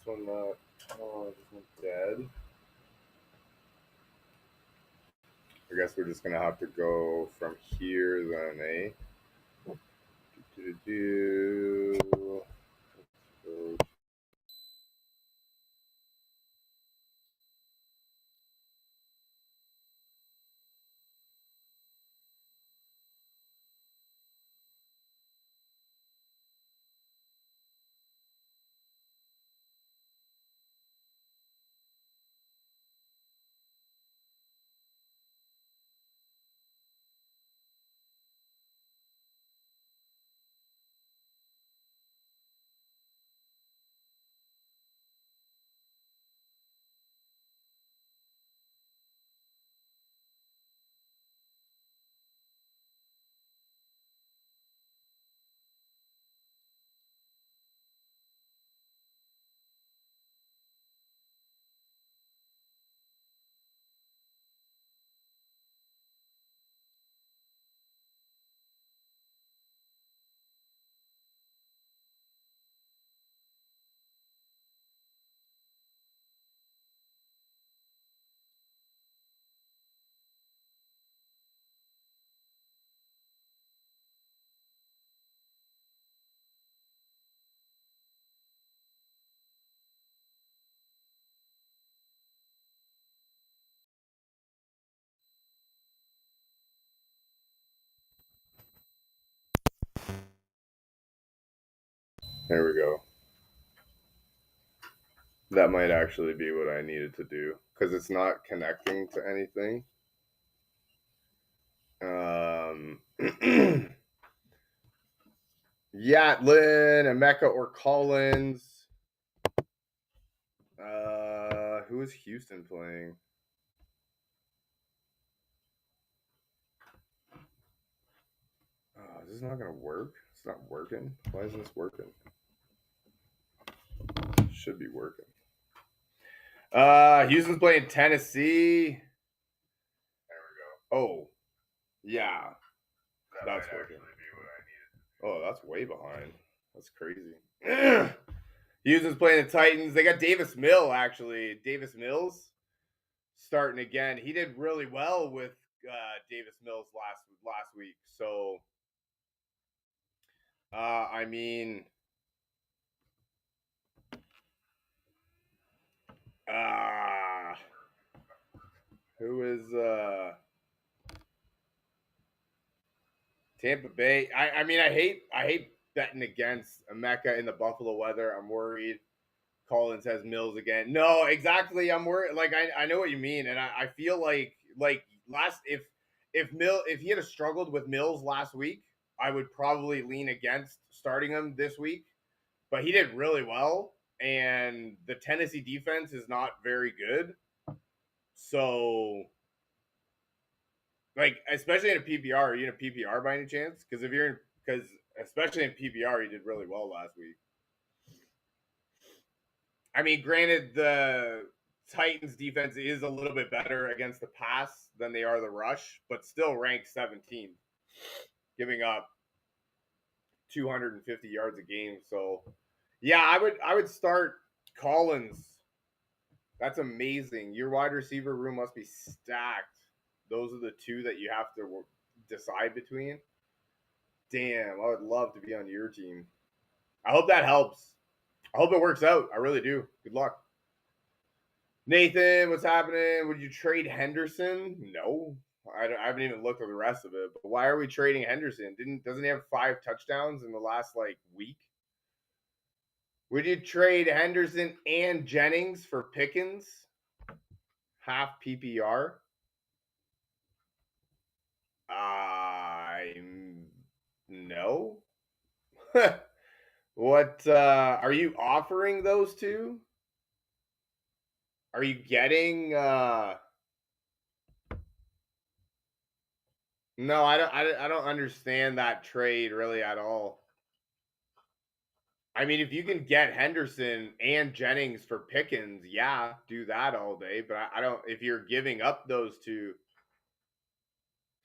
one not? Oh, this one's dead. I guess we're just gonna have to go from here then, eh? There we go. That might actually be what I needed to do because it's not connecting to anything. Yatlin, Emeka, or Collins. Who is Houston playing? Oh, is this not gonna work? It's not working. Why isn't this working? It should be working. Houston's playing Tennessee. There we go. Oh, yeah, that's working. Oh, that's way behind. That's crazy. Houston's playing the Titans. They got Davis Mills, actually. Davis Mills starting again. He did really well with Davis Mills last week. So, I mean, who is Tampa Bay? I mean, I hate betting against Emeka in the Buffalo weather. I'm worried. Collins has Mills again. No, exactly. I'm worried. Like I know what you mean, and I feel like last if he had struggled with Mills last week, I would probably lean against starting him this week. But he did really well, and the Tennessee defense is not very good. So, like, especially in a PPR, are you in a PPR by any chance? Because especially in PPR, he did really well last week. I mean, granted, the Titans defense is a little bit better against the pass than they are the rush, but still ranked 17th, giving up 250 yards a game. So, yeah, I would start Collins. That's amazing. Your wide receiver room must be stacked. Those are the two that you have to decide between. Damn, I would love to be on your team. I hope that helps. I hope it works out. I really do. Good luck. Nathan, what's happening? Would you trade Henderson? No. I haven't even looked at the rest of it. But why are we trading Henderson? Doesn't he have 5 touchdowns in the last week? Would you trade Henderson and Jennings for Pickens? Half PPR? No. What are you offering those two? Are you getting No, I don't understand that trade really at all. I mean, if you can get Henderson and Jennings for Pickens, yeah, do that all day. But I don't. If you're giving up those two,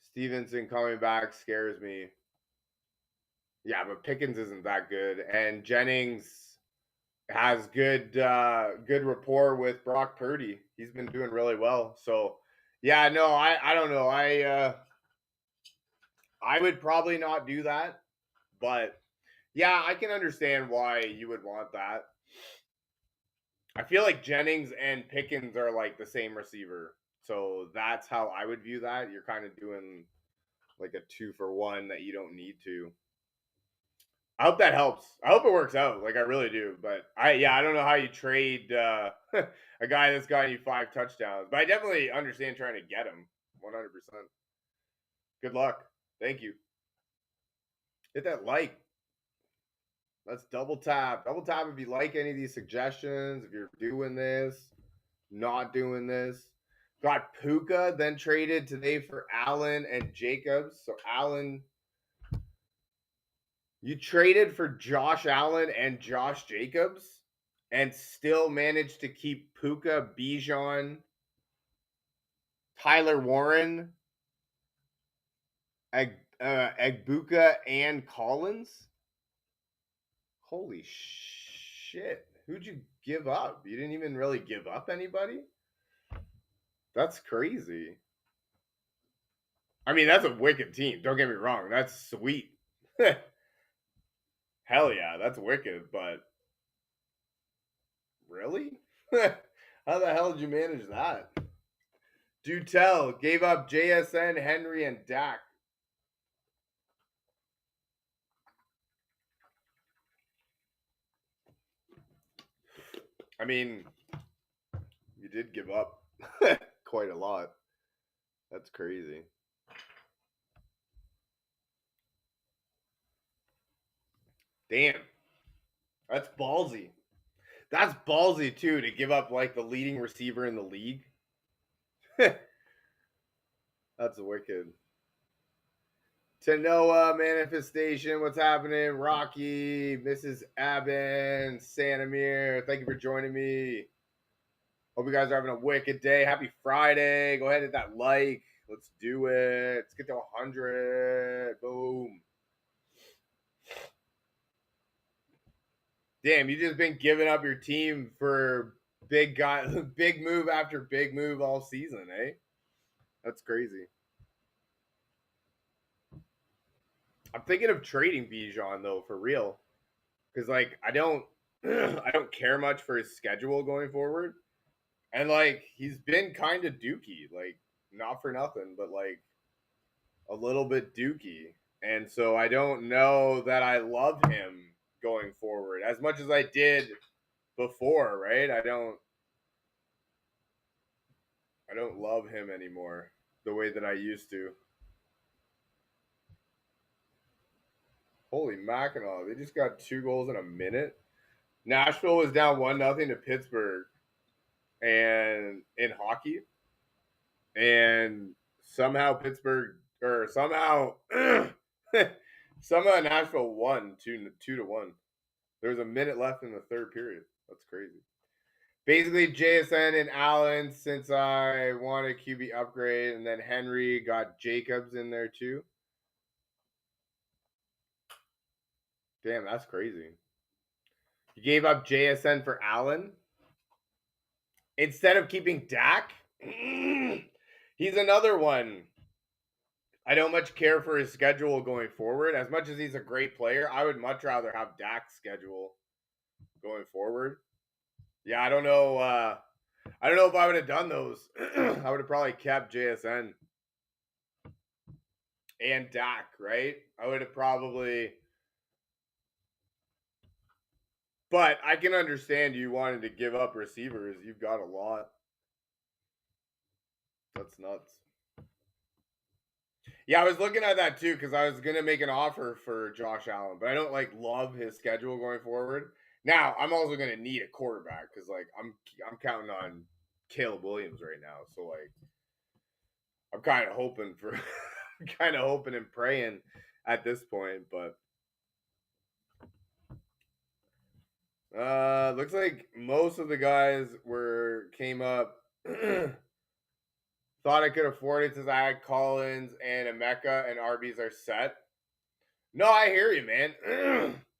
Stevenson coming back scares me. Yeah, but Pickens isn't that good, and Jennings has good rapport with Brock Purdy. He's been doing really well. So yeah, no, I don't know. I would probably not do that, but yeah, I can understand why you would want that. I feel like Jennings and Pickens are like the same receiver. So that's how I would view that. You're kind of doing like a 2-for-1 that you don't need to. I hope that helps. I hope it works out. Like I really do. But I don't know how you trade a guy that's gotten you 5 touchdowns. But I definitely understand trying to get him 100%. Good luck. Thank you. Hit that like. Let's double tap. Double tap if you like any of these suggestions. If you're doing this, not doing this. Got Puka, then traded today for Allen and Jacobs. So Allen, you traded for Josh Allen and Josh Jacobs and still managed to keep Puka, Bijan, Tyler Warren, Agbuka, and Collins. Holy shit. Who'd you give up? You didn't even really give up anybody? That's crazy. I mean, that's a wicked team. Don't get me wrong. That's sweet. Hell yeah, that's wicked, but really? How the hell did you manage that? Do tell. Gave up JSN, Henry, and Dak. I mean, you did give up quite a lot. That's crazy. Damn. That's ballsy. That's ballsy too to give up like the leading receiver in the league. That's wicked. To Noah, Manifestation, what's happening? Rocky, Mrs. Aben, Sanamir, thank you for joining me. Hope you guys are having a wicked day. Happy Friday. Go ahead and hit that like. Let's do it. Let's get to 100. Boom. Damn, you just been giving up your team for big guy, big move after big move all season, eh? That's crazy. I'm thinking of trading Bijan though, for real, because like I don't, I don't care much for his schedule going forward, and like he's been kind of dookie, like not for nothing, but like a little bit dookie, and so I don't know that I love him going forward as much as I did before, right? I don't love him anymore the way that I used to. Holy Mackinac, they just got 2 goals in a minute. Nashville was down 1-0 to Pittsburgh and in hockey. And somehow Pittsburgh or somehow somehow Nashville won 2-1. There was a minute left in the third period. That's crazy. Basically, JSN and Allen, since I want a QB upgrade, and then Henry got Jacobs in there too. Damn, that's crazy. You gave up JSN for Allen instead of keeping Dak. He's another one. I don't much care for his schedule going forward. As much as he's a great player, I would much rather have Dak's schedule going forward. Yeah, I don't know. I don't know if I would have done those. I would have probably kept JSN and Dak, right? I would have probably. But I can understand you wanting to give up receivers. You've got a lot. That's nuts. Yeah, I was looking at that too because I was gonna make an offer for Josh Allen, but I don't like love his schedule going forward. Now I'm also gonna need a quarterback because like I'm counting on Caleb Williams right now, so like I'm kind of hoping for, kind of hoping and praying at this point, but looks like most of the guys came up. Thought I could afford it since I had Collins and Emeka and Arby's are set. No, I hear you, man.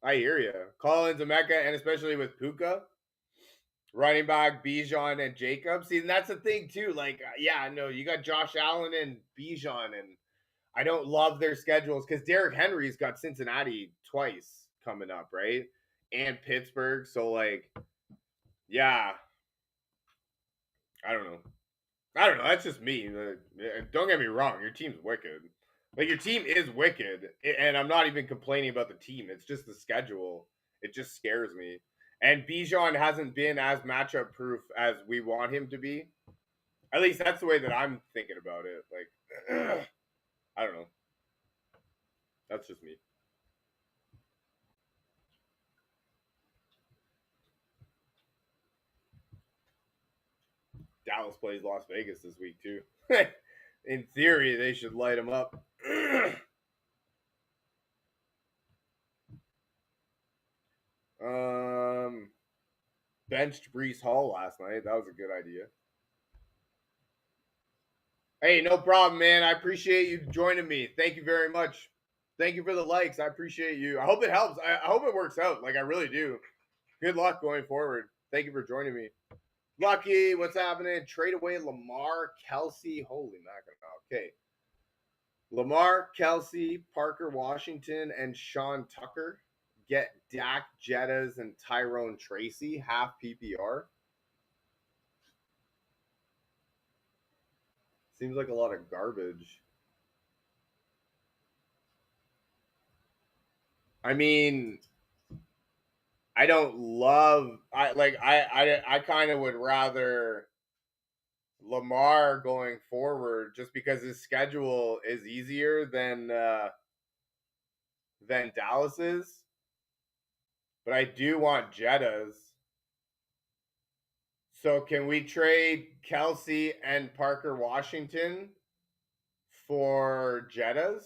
I hear you. Collins, Emeka, and especially with Puka, running back Bijan and Jacobs. See, and that's the thing too. Like, yeah, no, you got Josh Allen and Bijan, and I don't love their schedules because Derrick Henry's got Cincinnati twice coming up, right? And Pittsburgh. So, like, yeah, I don't know. I don't know. That's just me. Don't get me wrong. Your team's wicked. Like, your team is wicked, and I'm not even complaining about the team. It's just the schedule. It just scares me. And Bijan hasn't been as matchup proof as we want him to be. At least that's the way that I'm thinking about it. Like, I don't know. That's just me. Dallas plays Las Vegas this week too. In theory, they should light them up. Benched Brees Hall last night. That was a good idea. Hey, no problem, man. I appreciate you joining me. Thank you very much. Thank you for the likes. I appreciate you. I hope it helps. I hope it works out. Like, I really do. Good luck going forward. Thank you for joining me. Lucky, what's happening? Trade away Lamar, Kelsey. Holy mackerel. Okay. Lamar, Kelsey, Parker Washington, and Sean Tucker. Get Dak, Jettas, and Tyrone Tracy, half PPR. Seems like a lot of garbage. I mean, I don't love. I kind of would rather Lamar going forward just because his schedule is easier than Dallas's. But I do want Jettas. So can we trade Kelsey and Parker Washington for Jettas?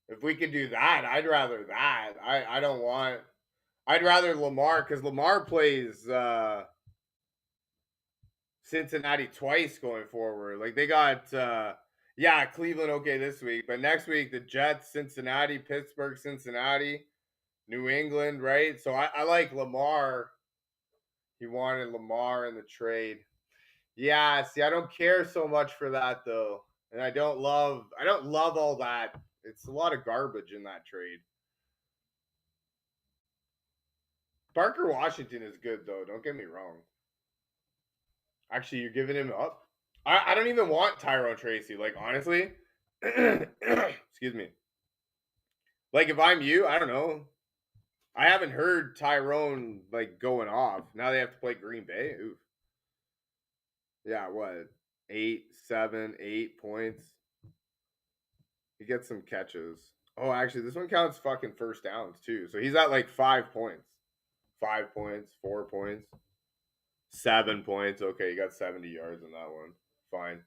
If we could do that, I'd rather that. I don't want. I'd rather Lamar because Lamar plays Cincinnati twice going forward. Like they got yeah, Cleveland okay this week, but next week the Jets, Cincinnati, Pittsburgh, Cincinnati, New England, right? So I like Lamar. He wanted Lamar in the trade. Yeah, see, I don't care so much for that though. And I don't love all that. It's a lot of garbage in that trade. Parker Washington is good though, don't get me wrong. Actually, you're giving him up? I don't even want Tyrone Tracy. Like, honestly, excuse me. Like, if I'm you, I don't know. I haven't heard Tyrone, like, going off. Now they have to play Green Bay. Oof. Yeah, what? 8, 7, 8 points. He gets some catches. Oh, actually, this one counts fucking first downs, too. So he's at, like, 5 points. 5 points, 4 points, 7 points. Okay, you got 70 yards in that one. Fine.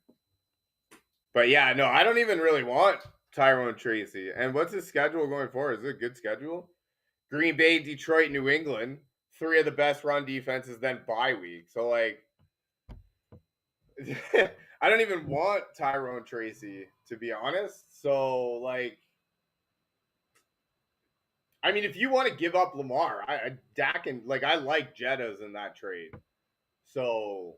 But yeah, no, I don't even really want Tyrone Tracy. And what's his schedule going forward? Is it a good schedule? Green Bay, Detroit, New England, three of the best run defenses, then bye week. So like, I don't even want Tyrone Tracy to be honest. So like, I mean, if you want to give up Lamar, Dak and like I like Jettas in that trade. So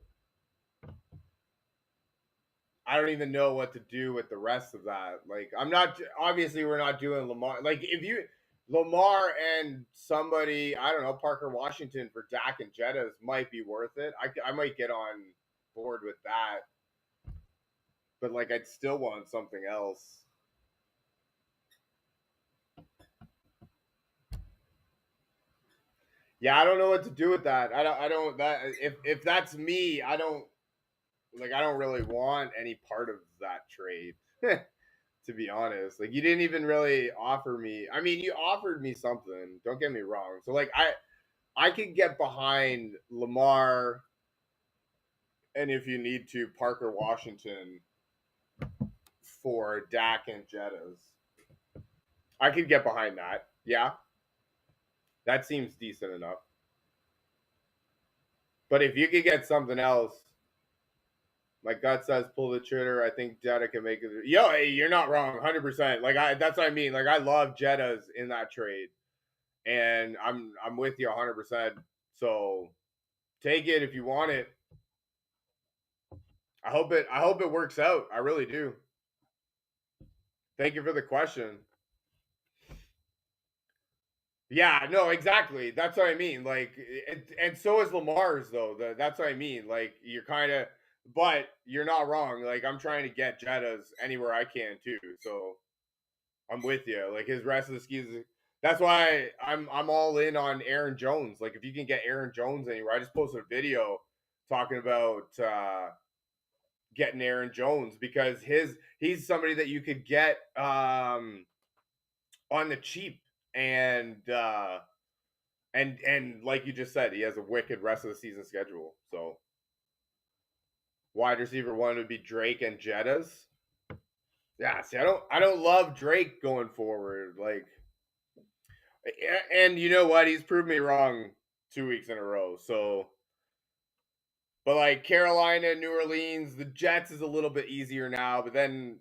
I don't even know what to do with the rest of that. Like, I'm not obviously we're not doing Lamar. Like, if you Lamar and somebody I don't know Parker Washington for Dak and Jettas might be worth it. I might get on board with that, but like I'd still want something else. Yeah, I don't know what to do with that. I don't that if that's me, I don't really want any part of that trade. To be honest. Like you didn't even really offer me. I mean, you offered me something. Don't get me wrong. So like I could get behind Lamar and if you need to Parker Washington for Dak and Jettas. I could get behind that. Yeah. That seems decent enough. But if you could get something else, My gut says pull the trigger. I think Jetta can make it. Yo, hey, you're not wrong, 100%. Like that's what I mean. Like I love Jettas in that trade, and I'm with you 100%. So take it if you want it. I hope it works out. I really do. Thank you for the question. Yeah, no, exactly. That's what I mean. Like, and so is Lamar's though. That's what I mean. Like, you're kind of, but you're not wrong. Like, I'm trying to get Jettas anywhere I can too. So I'm with you. Like his rest of the skis. That's why I'm all in on Aaron Jones. Like, if you can get Aaron Jones anywhere, I just posted a video talking about getting Aaron Jones because he's somebody that you could get on the cheap and like you just said, he has a wicked rest of the season schedule. So wide receiver one would be Drake and Jettas. Yeah, see, I don't love Drake going forward. Like, and you know what? He's proved me wrong 2 weeks in a row. So, but like Carolina, New Orleans, the Jets is a little bit easier now. But then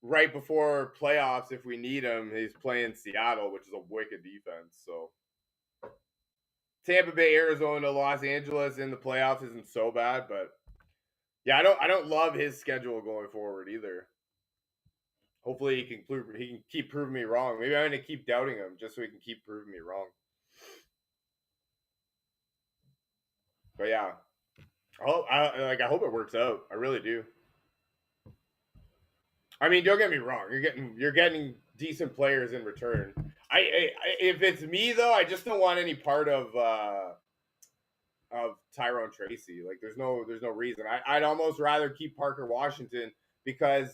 right before playoffs, if we need him, he's playing Seattle, which is a wicked defense. So Tampa Bay, Arizona, Los Angeles in the playoffs isn't so bad, but yeah, I don't love his schedule going forward either. Hopefully he can keep proving me wrong. Maybe I'm gonna keep doubting him just so he can keep proving me wrong. But yeah, I hope it works out. I really do. I mean, don't get me wrong. You're getting decent players in return. If it's me though, I just don't want any part of Tyrone Tracy. Like there's no reason. I'd almost rather keep Parker Washington because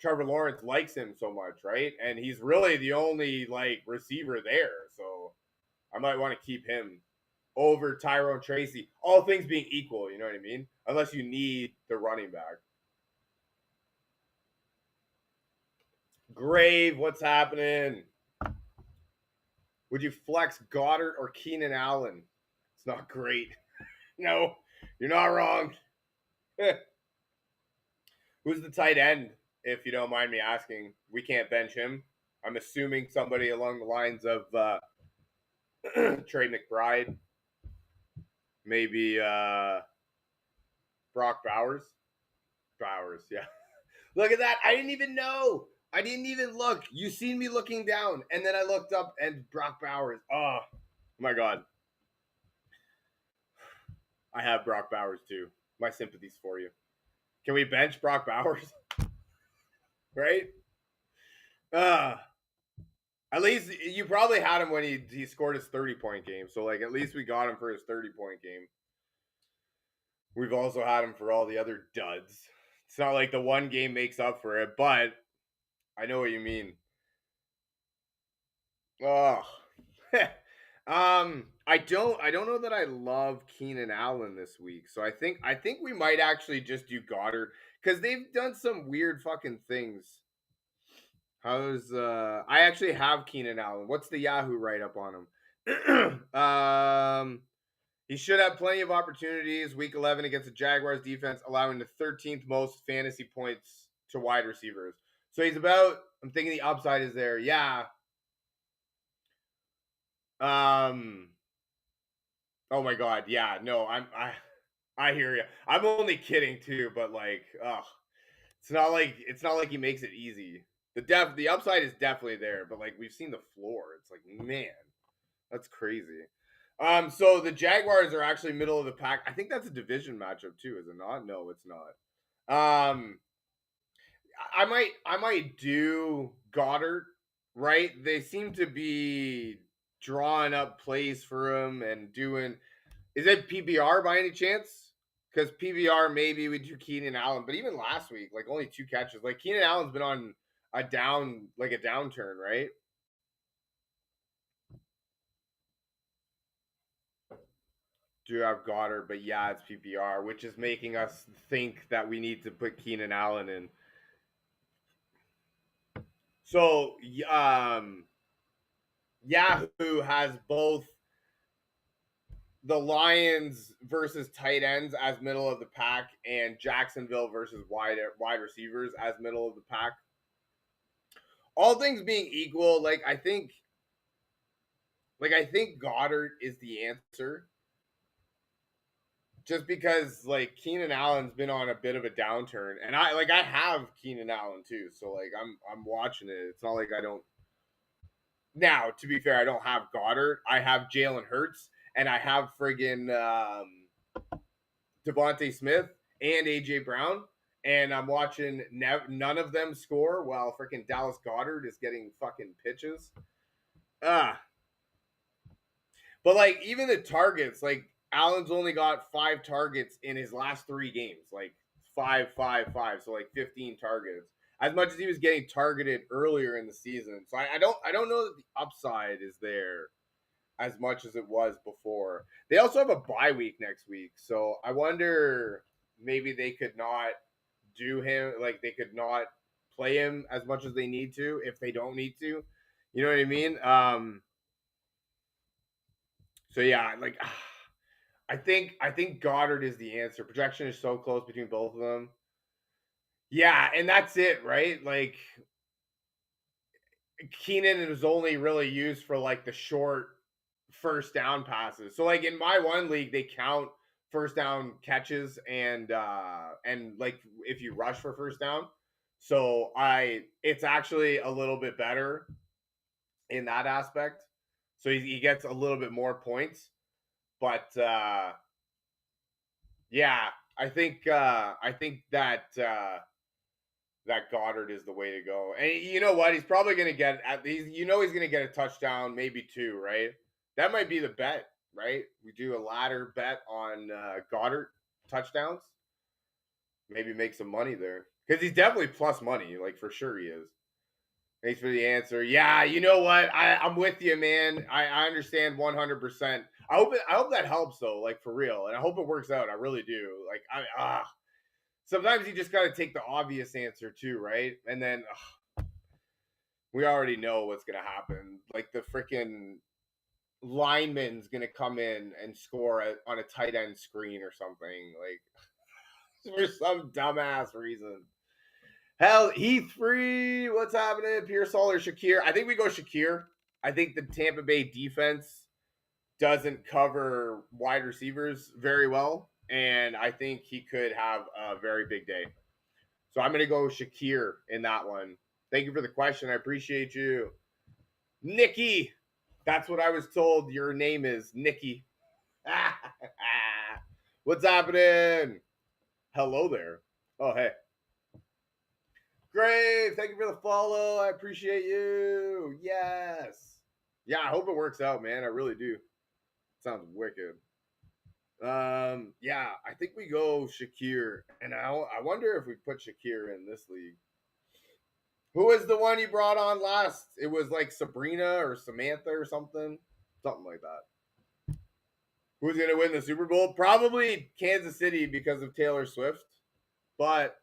Trevor Lawrence likes him so much, right? And he's really the only like receiver there. So I might want to keep him over Tyrone Tracy. All things being equal, you know what I mean? Unless you need the running back. Grave, what's happening? Would you flex Goddard or Keenan Allen? It's not great. No, you're not wrong. Who's the tight end, if you don't mind me asking? We can't bench him. I'm assuming somebody along the lines of Trey McBride, maybe Brock Bowers. Bowers, yeah. Look at that. I didn't even know. I didn't even look. You seen me looking down, and then I looked up and Brock Bowers. Oh my god. I have Brock Bowers too. My sympathies for you. Can we bench Brock Bowers? Right? Uh at least you probably had him when he scored his 30-point game. So like at least we got him for his 30-point game. We've also had him for all the other duds. It's not like the one game makes up for it, but I know what you mean. Oh. I don't know that I love Keenan Allen this week. So I think we might actually just do Goddard because they've done some weird fucking things. How's I actually have Keenan Allen. What's the Yahoo write up on him? He should have plenty of opportunities. Week 11 against the Jaguars defense, allowing the 13th most fantasy points to wide receivers. So he's about. I'm thinking the upside is there. Yeah. Um. Oh my God. Yeah. No. I hear you. I'm only kidding too, but like, it's not like he makes it easy. The upside is definitely there, but like we've seen the floor. It's like, man, that's crazy. So the Jaguars are actually middle of the pack. I think that's a division matchup too, is it not? No, it's not. I might do Goddard, right? They seem to be drawing up plays for him and doing. Is it PBR by any chance? Because PBR maybe we do Keenan Allen, but even last week, like only 2 catches. Like Keenan Allen's been on a downturn, right? Do have Goddard, but yeah, it's PPR, which is making us think that we need to put Keenan Allen in. So, Yahoo has both the Lions versus tight ends as middle of the pack, and Jacksonville versus wide receivers as middle of the pack. All things being equal, I think Goddard is the answer. Just because Keenan Allen's been on a bit of a downturn, and I have Keenan Allen too, so I'm watching it. It's not like I don't. Now, to be fair, I don't have Goddard. I have Jalen Hurts, and I have friggin' Devontae Smith and AJ Brown, and I'm watching none of them score while freaking Dallas Goddard is getting fucking pitches. But even the targets, Allen's only got 5 targets in his last 3 games, 5, 5, 5, so 15 targets. As much as he was getting targeted earlier in the season, so I don't know that the upside is there as much as it was before. They also have a bye week next week, so I wonder maybe they could not do him, they could not play him as much as they need to if they don't need to. You know what I mean? So yeah, I think Goddard is the answer. Projection is so close between both of them. Yeah, and that's it, right? Keenan was only really used for the short first down passes. So in my one league, they count first down catches and if you rush for first down. So it's actually a little bit better in that aspect. So he gets a little bit more points. But yeah, I think that Goddard is the way to go. And you know what? He's probably going to get he's going to get a touchdown, maybe 2, right? That might be the bet, right? We do a ladder bet on Goddard touchdowns. Maybe make some money there. Because he's definitely plus money, for sure he is. Thanks for the answer. Yeah, you know what? I'm with you, man. I understand 100%. I hope that helps though, for real. And I hope it works out. I really do. Sometimes you just got to take the obvious answer too, right? And then we already know what's going to happen. The freaking lineman's going to come in and score on a tight end screen or something, for some dumbass reason. Hell, E3, what's happening? Pearsall or Shakir? I think we go Shakir. I think the Tampa Bay defense doesn't cover wide receivers very well, and I think he could have a very big day. So I'm going to go Shakir in that one. Thank you for the question. I appreciate you. Nikki. That's what I was told your name is, Nikki. What's happening? Hello there. Oh, hey. Grave, thank you for the follow. I appreciate you. Yes. Yeah, I hope it works out, man. I really do. Sounds wicked. Yeah, I think we go Shakir, and I wonder if we put Shakir in this league. Who was the one you brought on last? It was Sabrina or Samantha or something like that. Who's gonna win the Super Bowl? Probably Kansas City because of Taylor Swift, but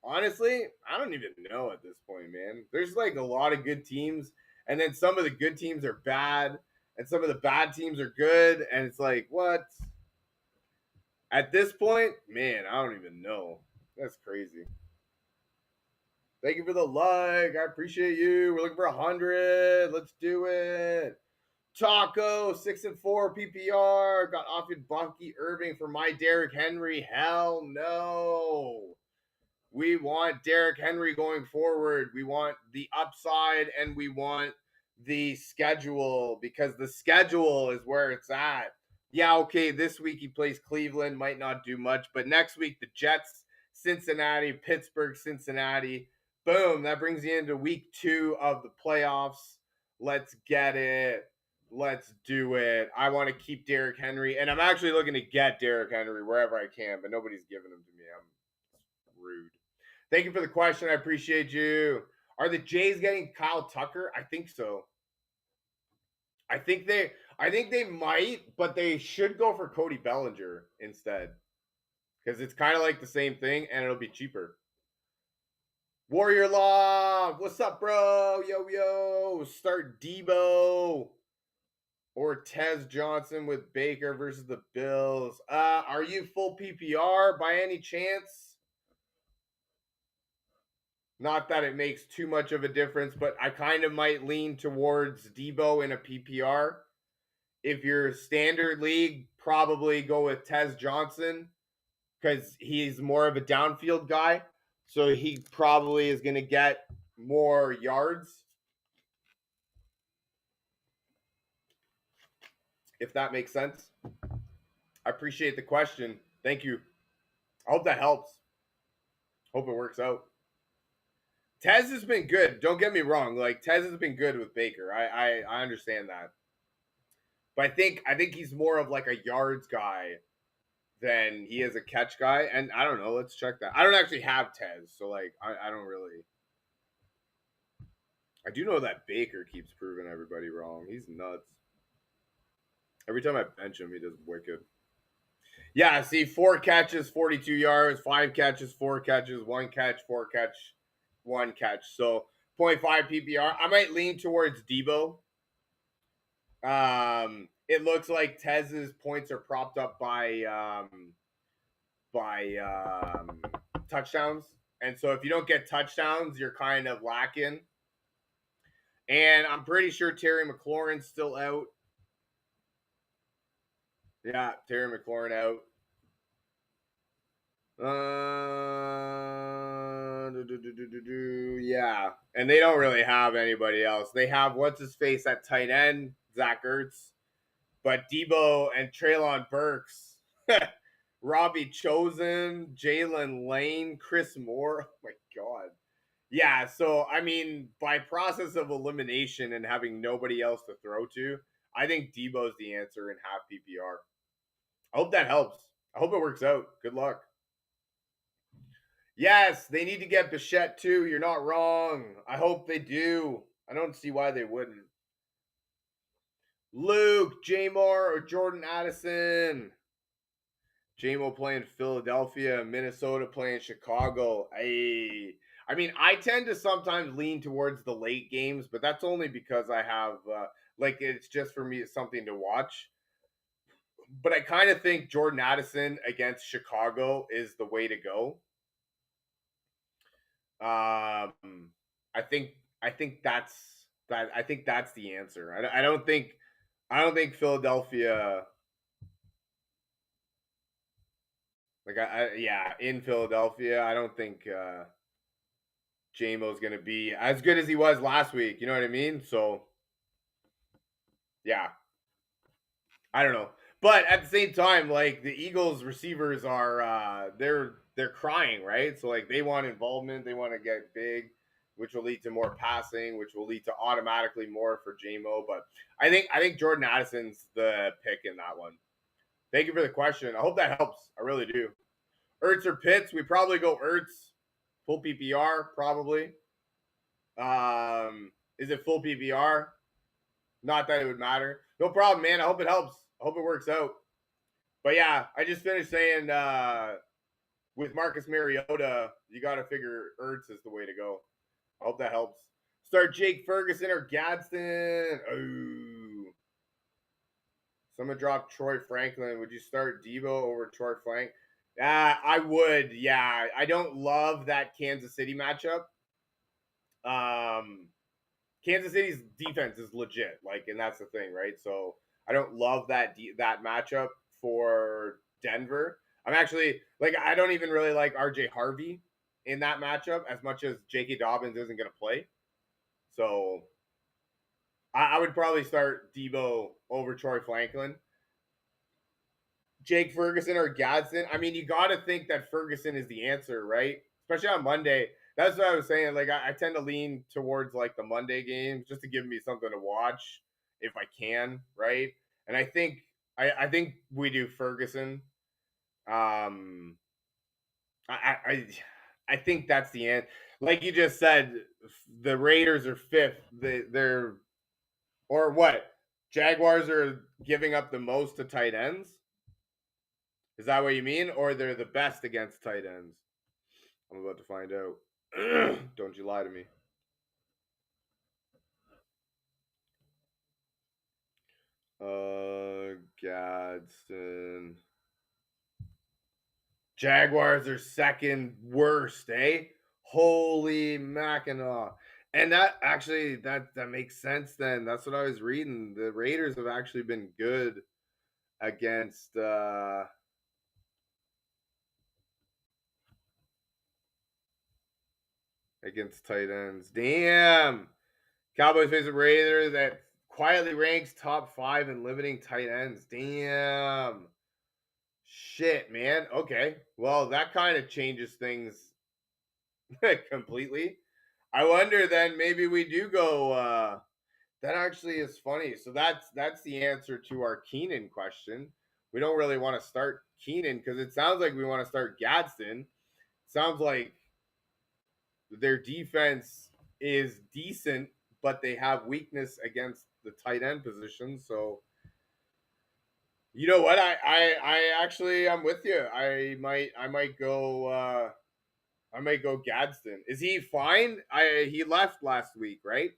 honestly, I don't even know at this point, man. There's a lot of good teams, and then some of the good teams are bad, and some of the bad teams are good, and it's what? At this point, man, I don't even know. That's crazy. Thank you for the like. I appreciate you. We're looking for 100. Let's do it. Taco 6-4 PPR got offered Bucky Irving for my Derrick Henry. Hell no. We want Derrick Henry going forward. We want the upside and we want the schedule because the schedule is where it's at. Yeah, okay, this week he plays Cleveland, might not do much, but next week the Jets, Cincinnati, Pittsburgh, Cincinnati. Boom, that brings you into week 2 of the playoffs. Let's get it. Let's do it. I want to keep Derrick Henry, and I'm actually looking to get Derrick Henry wherever I can, but nobody's giving him to me. I'm rude. Thank you for the question. I appreciate you. Are the Jays getting Kyle Tucker? I think so. I think they might, but they should go for Cody Bellinger instead. Because it's kind of like the same thing and it'll be cheaper. Warrior Law, what's up, bro? Yo, start Debo. or Tez Johnson with Baker versus the Bills. Are you full PPR by any chance? Not that it makes too much of a difference, but I kind of might lean towards Debo in a PPR. If you're standard league, probably go with Tez Johnson because he's more of a downfield guy. So he probably is going to get more yards, if that makes sense. I appreciate the question. Thank you. I hope that helps. Hope it works out. Tez has been good. Don't get me wrong. Like Tez has been good with Baker. I understand that. But I think he's more of like a yards guy than he is a catch guy. And I don't know. Let's check that. I don't actually have Tez, so like I don't really. I do know that Baker keeps proving everybody wrong. He's nuts. Every time I bench him, he does wicked. Yeah, see, 4 catches, 42 yards, 5 catches, 4 catches, 1 catch, 4 catch, 1 catch. So 0.5 PPR. I might lean towards Debo. It looks like Tez's points are propped up by touchdowns. And so if you don't get touchdowns, you're kind of lacking. And I'm pretty sure Terry McLaurin's still out. Yeah, Terry McLaurin out. Yeah, and they don't really have anybody else. They have what's his face at tight end, Zach Ertz, but Debo and Treylon Burks, Robbie Chosen, Jalen Lane, Chris Moore. Oh my god. Yeah, so I mean, by process of elimination and having nobody else to throw to, I think Debo's the answer in half PPR. I hope that helps. I hope it works out. Good luck. Yes, they need to get Bichette too. You're not wrong. I hope they do. I don't see why they wouldn't. Luke, Jamar, or Jordan Addison. JMO playing Philadelphia, Minnesota playing Chicago. I mean, I tend to sometimes lean towards the late games, but that's only because I have like it's just for me it's something to watch. But I kind of think Jordan Addison against Chicago is the way to go. I think I think that's the answer. I don't think Philadelphia like yeah in Philadelphia. I don't think JMO's gonna be as good as he was last week. You know what I mean? So yeah, I don't know. But at the same time, like the Eagles receivers are they're crying, right? So like they want involvement, they want to get big, which will lead to more passing, which will lead to automatically more for JMO. But I think Jordan Addison's the pick in that one. Thank you for the question. I hope that helps. I really do. Ertz or Pitts? We probably go Ertz. Full PPR, probably. Is it full PPR? Not that it would matter. No problem, man. I hope it helps. I hope it works out. But yeah, I just finished saying with Marcus Mariota, you got to figure Ertz is the way to go. I hope that helps. Start Jake Ferguson or Gadsden. Oh. Someone dropped Troy Franklin. Would you start Debo over Troy Frank? I would. Yeah, I don't love that Kansas City matchup. Kansas City's defense is legit, like, and that's the thing, right? So I don't love that matchup for Denver. I'm actually like I don't even really like RJ Harvey in that matchup as much as J.K. Dobbins isn't going to play. So I would probably start Debo over Troy Franklin. Jake Ferguson or Gadsden. I mean, you got to think that Ferguson is the answer, right? Especially on Monday. That's what I was saying. Like, I tend to lean towards like the Monday games just to give me something to watch if I can, right? And I think we do Ferguson. Um, I think that's the end. Like you just said, the Raiders are fifth. They're or what? Jaguars are giving up the most to tight ends. Is that what you mean? Or they're the best against tight ends? I'm about to find out. Don't you lie to me. Gadsden. Jaguars are second worst, eh? Holy Mackinac. And that actually that makes sense then. That's what I was reading. The Raiders have actually been good against against tight ends. Damn. Cowboys face the Raiders that quietly ranks top 5 in limiting tight ends. Damn. Shit, man. Okay. Well, that kind of changes things completely. I wonder then maybe we do go that actually is funny. So that's the answer to our Keenan question. We don't really want to start Keenan because it sounds like we want to start Gadsden. Sounds like their defense is decent, but they have weakness against the tight end position. So you know what? I actually I'm with you. I might go Gadsden. Is he fine? He left last week, right?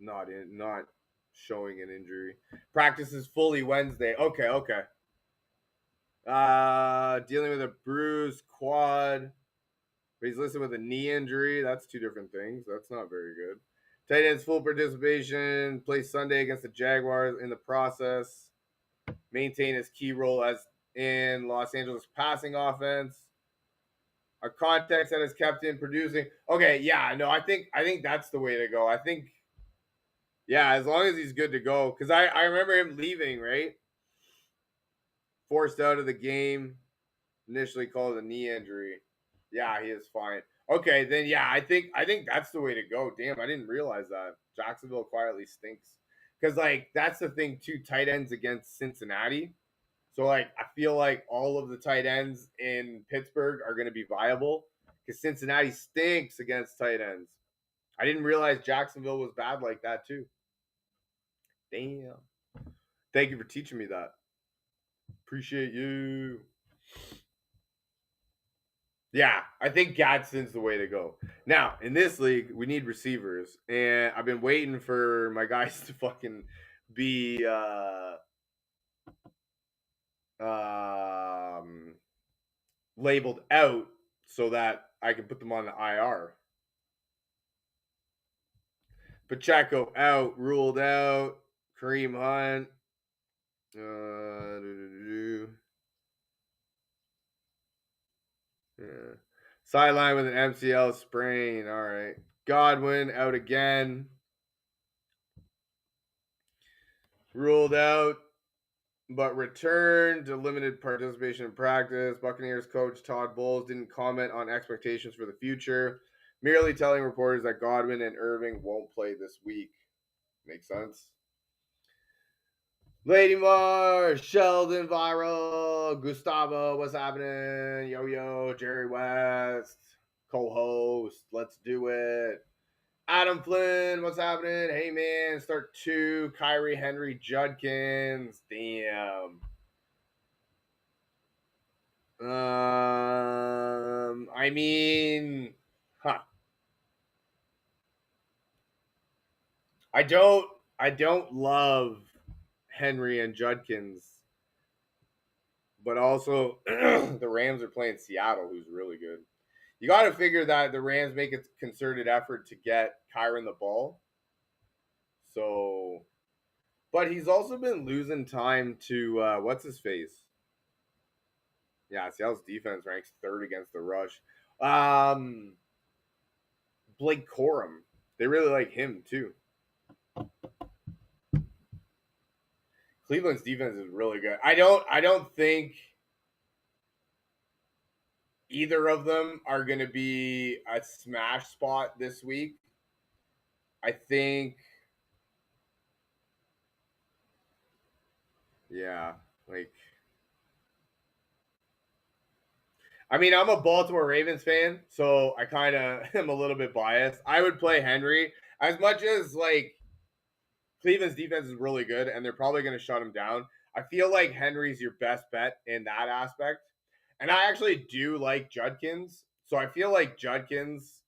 Not showing an injury. Practices fully Wednesday. Okay. Dealing with a bruised quad. But he's listed with a knee injury. That's two different things. That's not very good. Tight ends full participation. Plays Sunday against the Jaguars in the process. Maintain his key role as in Los Angeles passing offense. A context that is kept in producing. Okay, yeah, no, I think that's the way to go. I think yeah, as long as he's good to go. Because I remember him leaving, right? Forced out of the game. Initially called a knee injury. Yeah, he is fine. Okay, then yeah, I think that's the way to go. Damn, I didn't realize that. Jacksonville quietly stinks. Because like that's the thing too, tight ends against Cincinnati. So like I feel like all of the tight ends in Pittsburgh are gonna be viable because Cincinnati stinks against tight ends. I didn't realize Jacksonville was bad like that too. Damn. Thank you for teaching me that. Appreciate you. Yeah, I think Gadsden's the way to go. Now, in this league, we need receivers. And I've been waiting for my guys to fucking be labeled out so that I can put them on the IR. Pacheco out, ruled out. Kareem Hunt. Yeah. Sideline with an MCL sprain. All right. Godwin out again. Ruled out, but returned to limited participation in practice. Buccaneers coach Todd Bowles didn't comment on expectations for the future, merely telling reporters that Godwin and Irving won't play this week. Makes sense. Lady Mars, Sheldon Viral, Gustavo, what's happening? Yo, Jerry West, co-host, let's do it. Adam Flynn, what's happening? Hey man, start 2, Kyrie Henry Judkins. Damn. I mean, huh. I don't love Henry and Judkins, but also the Rams are playing Seattle, who's really good. You got to figure that the Rams make a concerted effort to get Kyron the ball. So, but he's also been losing time to what's his face? Yeah, Seattle's defense ranks 3rd against the rush. Blake Corum. They really like him too. Cleveland's defense is really good. I don't think either of them are going to be a smash spot this week. I think yeah, like I mean, I'm a Baltimore Ravens fan, so I kind of am a little bit biased. I would play Henry as much as like Cleveland's defense is really good and they're probably going to shut him down. I feel like Henry's your best bet in that aspect. And I actually do like Judkins. So I feel like Judkins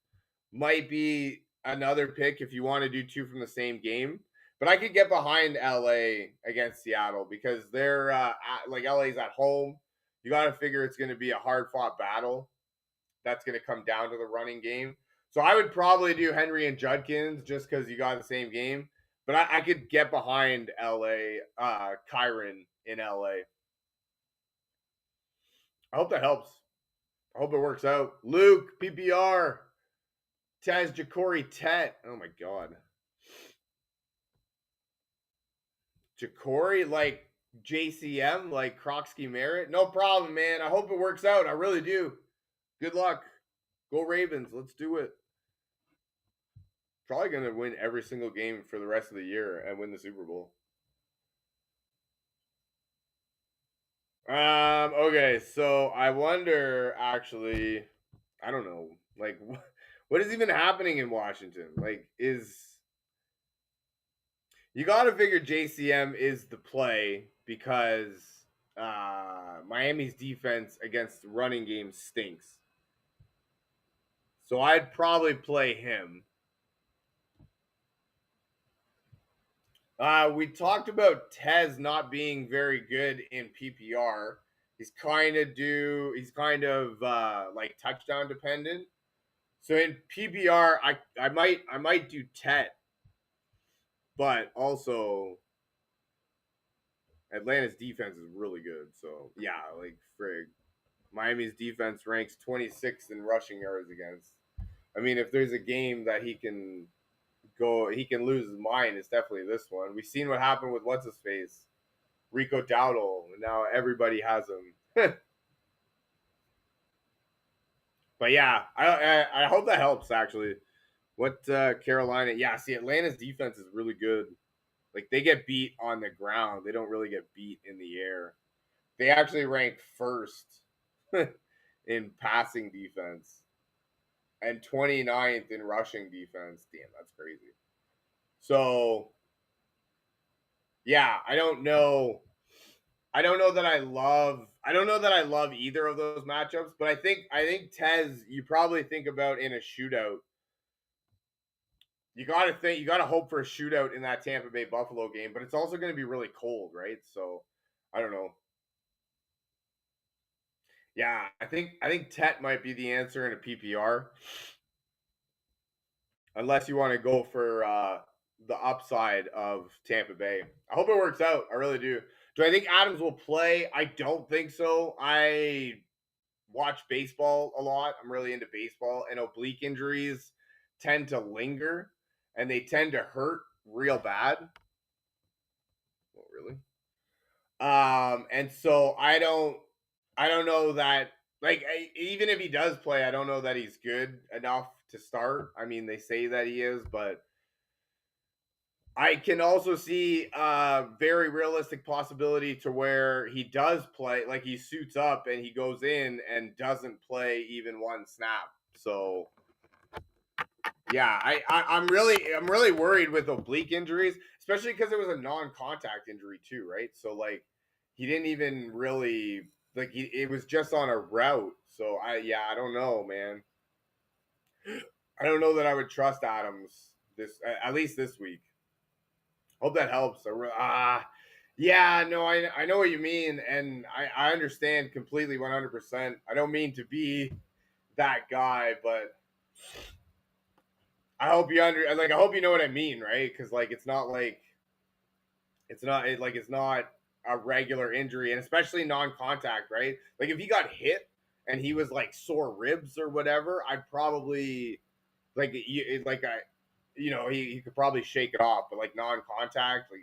might be another pick if you want to do 2 from the same game. But I could get behind LA against Seattle because they're like LA's at home. You got to figure it's going to be a hard fought battle. That's going to come down to the running game. So I would probably do Henry and Judkins just because you got the same game. But I could get behind LA, Kyron in LA. I hope that helps. I hope it works out. Luke, PPR, Taz Ja'Cory Tet. Oh my God. Ja'Cory, like JCM, like Kroksky Merritt. No problem, man. I hope it works out. I really do. Good luck. Go Ravens. Let's do it. Probably going to win every single game for the rest of the year and win the Super Bowl. Okay, so I wonder actually, I don't know, like what is even happening in Washington? Like is you got to figure JCM is the play because Miami's defense against the running game stinks. So I'd probably play him. We talked about Tez not being very good in PPR. He's kind of like touchdown dependent. So in PPR, I might do Tet, but also Atlanta's defense is really good. So yeah, like frig. Miami's defense ranks 26th in rushing yards against. I mean, if there's a game that he can lose his mind, it's definitely this one. We've seen what happened with what's his face, Rico Dowdle, and now everybody has him. But yeah, I hope that helps actually. What Carolina? Yeah, see, Atlanta's defense is really good. Like they get beat on the ground, they don't really get beat in the air. They actually rank first in passing defense and 29th in rushing defense. Damn, that's crazy. So yeah, I don't know. I don't know that I love either of those matchups, but I think Tez you probably think about in a shootout. You gotta hope for a shootout in that Tampa Bay Buffalo game, but it's also gonna be really cold, right? So I don't know. Yeah, I think Tet might be the answer in a PPR. Unless you want to go for the upside of Tampa Bay. I hope it works out. I really do. Do I think Adams will play? I don't think so. I watch baseball a lot. I'm really into baseball, and oblique injuries tend to linger and they tend to hurt real bad. Well, really. And so I don't know that like even if he does play, I don't know that he's good enough to start. I mean, they say that he is, but I can also see a very realistic possibility to where he does play, like he suits up and he goes in and doesn't play even one snap. So yeah, I'm really worried with oblique injuries, especially because it was a non-contact injury too, right? So like he didn't even really like it was just on a route. So I don't know, man. I don't know that I would trust Adams this at least this week. Hope that helps. Yeah, no, I know what you mean, and I understand completely 100%. I don't mean to be that guy, but I hope you I hope you know what I mean, right? Because like it's not a regular injury, and especially non-contact, right? Like if he got hit and he was like sore ribs or whatever, I'd probably like I he could probably shake it off, but like non-contact, like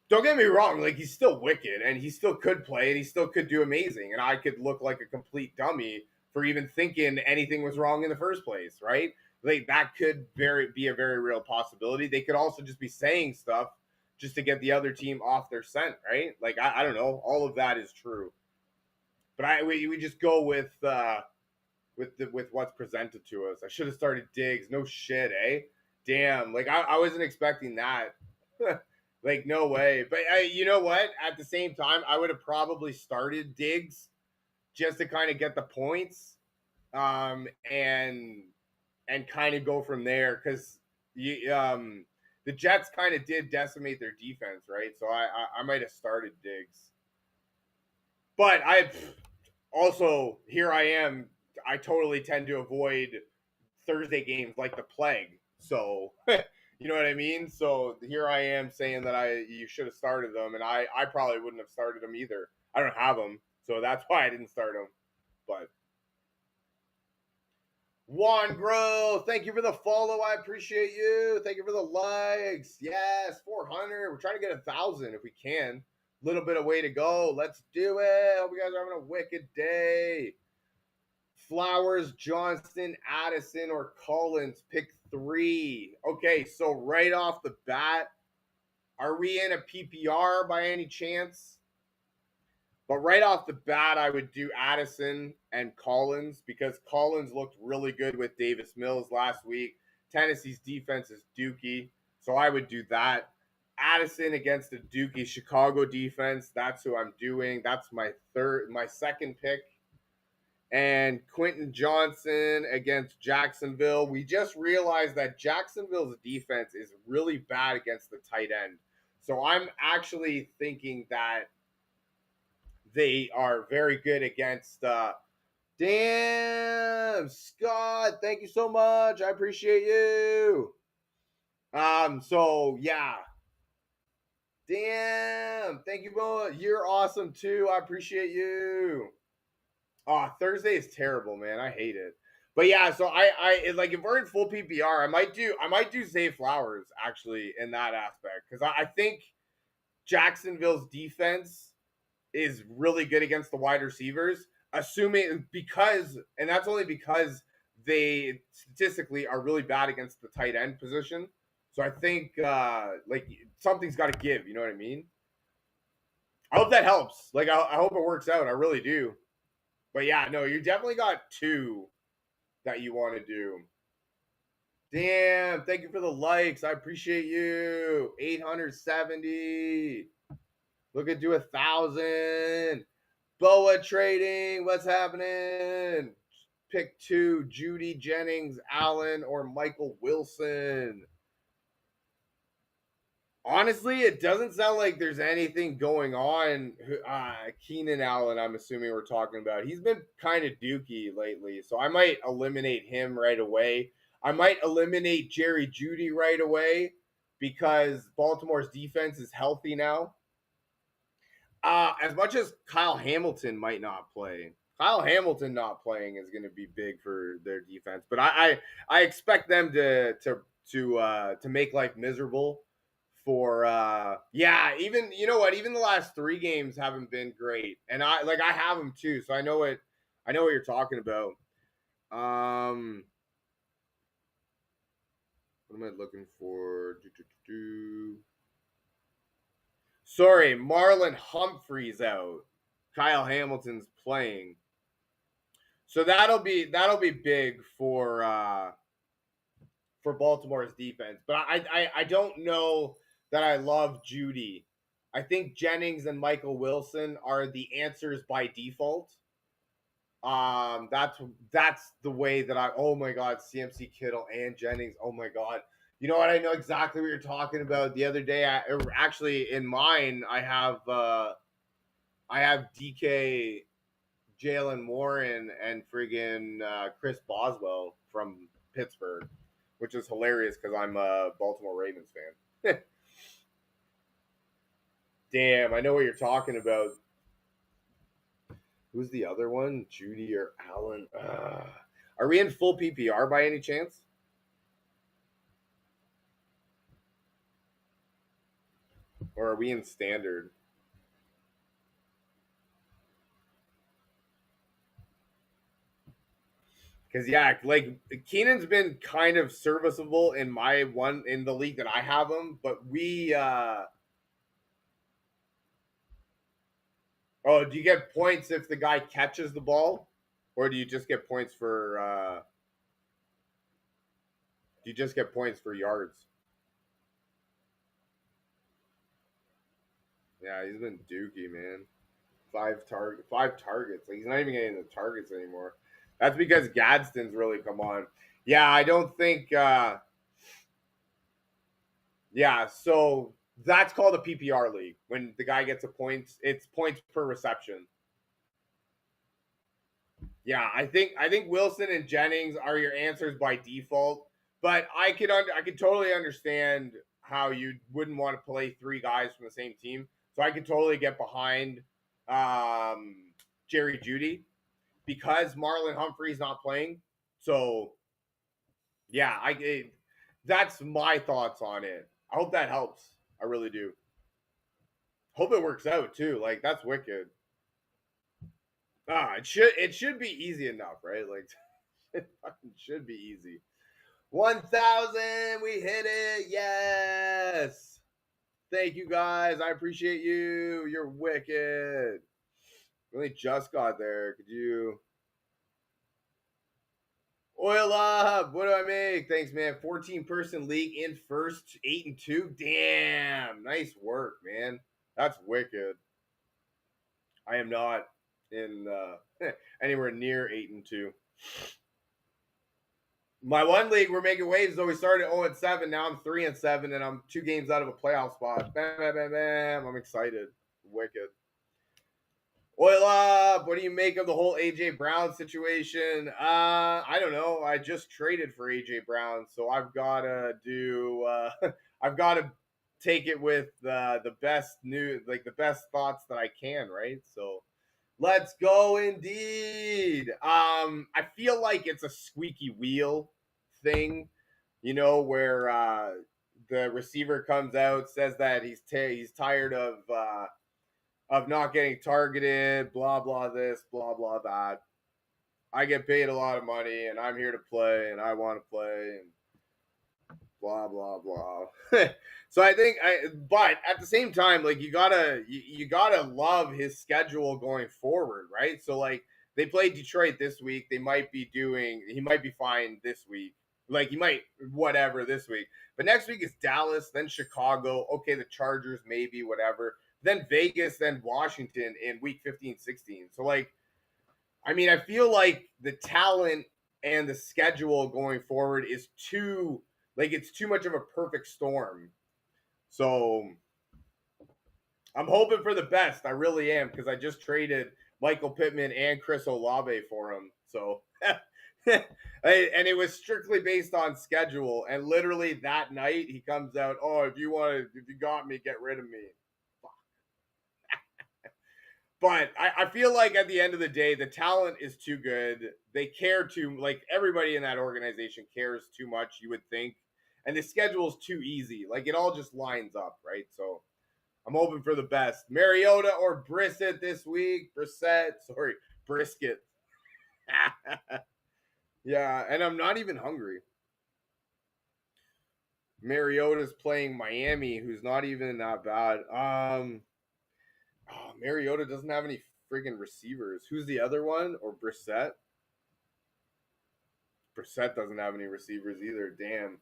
don't get me wrong, like he's still wicked and he still could play and he still could do amazing, and I could look like a complete dummy for even thinking anything was wrong in the first place, right? Like that could be a very real possibility. They could also just be saying stuff just to get the other team off their scent, right? Like I don't know, all of that is true, but we just go with what's presented to us. I should have started Diggs. No shit, eh? Damn, like I wasn't expecting that. Like no way. But you know what? At the same time, I would have probably started Diggs just to kind of get the points, um, and and kind of go from there because you the Jets kind of did decimate their defense, right? So I might have started Diggs. But I also, here I am. I totally tend to avoid Thursday games like the plague. So, you know what I mean? So here I am saying that you should have started them, and I probably wouldn't have started them either. I don't have them, so that's why I didn't start them. But Juan Grow, thank you for the follow. I appreciate you. Thank you for the likes. Yes, 400. We're trying to get 1,000 if we can. Little bit of way to go. Let's do it. Hope you guys are having a wicked day. Flowers, Johnston, Addison, or Collins. Pick 3. Okay, so right off the bat, are we in a PPR by any chance? But right off the bat, I would do Addison and Collins because Collins looked really good with Davis Mills last week. Tennessee's defense is dookie, so I would do that. Addison against the dookie Chicago defense, that's who I'm doing. That's my second pick. And Quentin Johnson against Jacksonville. We just realized that Jacksonville's defense is really bad against the tight end. So I'm actually thinking that they are very good against damn Scott, thank you so much. I appreciate you. So yeah. Damn, thank you both. You're awesome too. I appreciate you. Thursday is terrible, man. I hate it. But yeah, so I like if we're in full PPR, I might do Zay Flowers actually in that aspect because I think Jacksonville's defense is really good against the wide receivers, assuming because, and that's only because they statistically are really bad against the tight end position. So I think like something's got to give. You know what I mean? I hope that helps. Like I hope it works out. I really do. But yeah, no, you definitely got 2 that you want to do. Damn, thank you for the likes. I appreciate you. 870. Look at do 1,000. Boa Trading, what's happening? Pick 2, Judy Jennings, Allen, or Michael Wilson. Honestly, it doesn't sound like there's anything going on. Keenan Allen, I'm assuming we're talking about. He's been kind of dookie lately, so I might eliminate him right away. I might eliminate Jerry Jeudy right away because Baltimore's defense is healthy now. As much as Kyle Hamilton might not play, Kyle Hamilton not playing is going to be big for their defense. But I expect them to make life miserable for even you know what, even the last 3 games haven't been great, and I have them too, so I know what you're talking about. What am I looking for? Sorry, Marlon Humphrey's out. Kyle Hamilton's playing. So that'll be big for Baltimore's defense. But I don't know that I love Jeudy. I think Jennings and Michael Wilson are the answers by default. That's the way that oh my god, CMC Kittle and Jennings. Oh my god. You know what? I know exactly what you're talking about. The other day, actually in mine, I have DK, Jalen Warren, and friggin' Chris Boswell from Pittsburgh, which is hilarious because I'm a Baltimore Ravens fan. Damn, I know what you're talking about. Who's the other one? Jeudy or Allen? Are we in full PPR by any chance? Or are we in standard? Because yeah, like Keenan's been kind of serviceable in the league that I have him, but we oh, do you get points if the guy catches the ball? Or do you just get points for yards? Yeah, he's been dookie, man. 5 targets. Like, he's not even getting the targets anymore. That's because Gadsden's really come on. Yeah, I don't think Yeah, so that's called a PPR league. When the guy gets a points, it's points per reception. Yeah, I think Wilson and Jennings are your answers by default, but I could totally understand how you wouldn't want to play three guys from the same team. So I could totally get behind um, Jerry Judy because Marlon Humphrey's not playing. So yeah, that's my thoughts on it. I hope that helps. I really do. Hope it works out too. Like that's wicked. It should be easy enough, right? Like it fucking should be easy. 1,000, we hit it. Yes. Thank you guys. I appreciate you. You're wicked. Really just got there. Could you oil up? What do I make? Thanks, man. 14-person league in first, 8-2. Damn. Nice work, man. That's wicked. I am not in anywhere near 8-2. My one league, we're making waves though. We started 0-7. Now I'm 3-7, and I'm 2 games out of a playoff spot. Bam, bam, bam, bam. I'm excited. Wicked. Oil up. What do you make of the whole AJ Brown situation? I don't know. I just traded for AJ Brown, so I've gotta do. I've got to take it with the best news, like the best thoughts that I can, right? So let's go indeed. I feel like it's a squeaky wheel thing, where the receiver comes out, says that he's tired of not getting targeted, blah blah this, blah blah that. I get paid a lot of money, and I'm here to play, and I want to play, and blah blah blah. So but at the same time, like you gotta love his schedule going forward, right? So like they play Detroit this week, he might be fine this week, like he might whatever this week, but next week is Dallas, then Chicago, okay, the Chargers maybe, whatever, then Vegas, then Washington in week 15, 16. So like, I mean, I feel like the talent and the schedule going forward is it's too much of a perfect storm. So I'm hoping for the best. I really am, because I just traded Michael Pittman and Chris Olave for him. So and it was strictly based on schedule. And literally that night he comes out, oh, if you got me, get rid of me. But I feel like at the end of the day, the talent is too good. They care like everybody in that organization cares too much, you would think. And the schedule is too easy. Like it all just lines up, right? So I'm hoping for the best. Mariota or Brissett this week. Brisket. Yeah, and I'm not even hungry. Mariota's playing Miami, who's not even that bad. Mariota doesn't have any friggin' receivers. Who's the other one? Or Brissett? Brissett doesn't have any receivers either. Damn.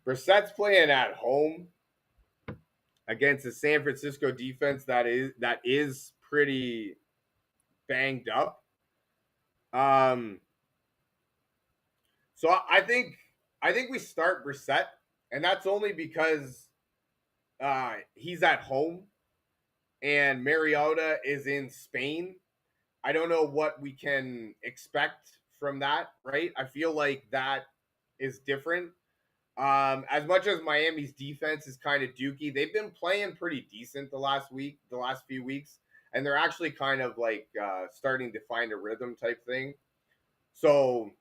Brissett's playing at home against the San Francisco defense that is pretty banged up. So I think we start Brissett, and that's only because he's at home and Mariota is in Spain. I don't know what we can expect from that, right? I feel like that is different. As much as Miami's defense is kind of dookie, they've been playing pretty decent the last few weeks, and they're actually kind of like starting to find a rhythm type thing. So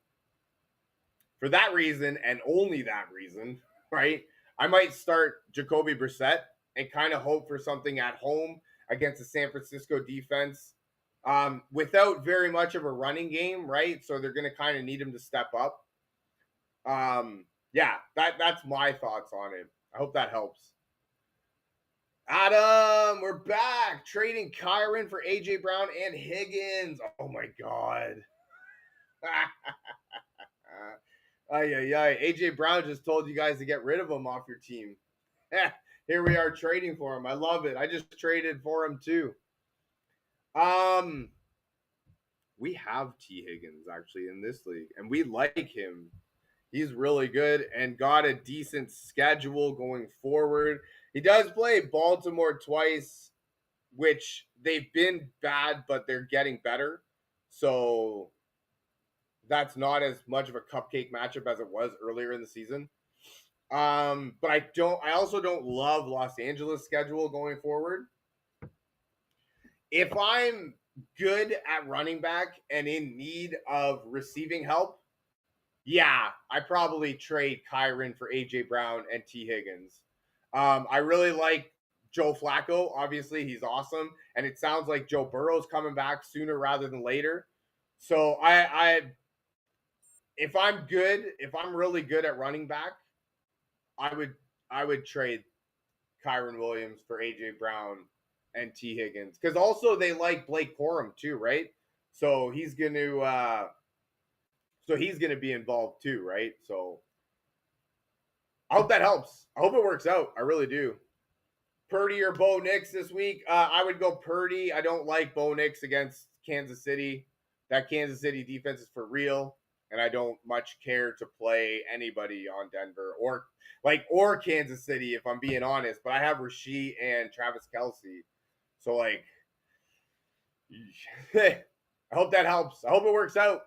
for that reason, and only that reason, right, I might start Jacoby Brissett and kind of hope for something at home against the San Francisco defense, without very much of a running game, right? So they're going to kind of need him to step up. Yeah, that's my thoughts on it. I hope that helps. Adam, we're back. Trading Kyron for AJ Brown and Higgins. Oh my god. AJ Brown just told you guys to get rid of him off your team. Here we are trading for him. I love it. I just traded for him too. We have T. Higgins actually in this league, and we like him. He's really good and got a decent schedule going forward. He does play Baltimore twice, which they've been bad, but they're getting better. So that's not as much of a cupcake matchup as it was earlier in the season. But I also don't love Los Angeles schedule going forward. If I'm good at running back and in need of receiving help, yeah, I probably trade Kyron for AJ Brown and T. Higgins. I really like Joe Flacco. Obviously, he's awesome, and it sounds like Joe Burrow's coming back sooner rather than later. So if I'm really good at running back, I would I would trade Kyron Williams for AJ Brown and T. Higgins because also they like Blake Corum too, right? So he's gonna be involved too, right? So I hope that helps. I hope it works out. I really do. Purdy or Bo Nix this week? I would go Purdy. I don't like Bo Nix against Kansas City. That Kansas City defense is for real, and I don't much care to play anybody on Denver or Kansas City if I'm being honest. But I have Rasheed and Travis Kelce, so I hope that helps. I hope it works out.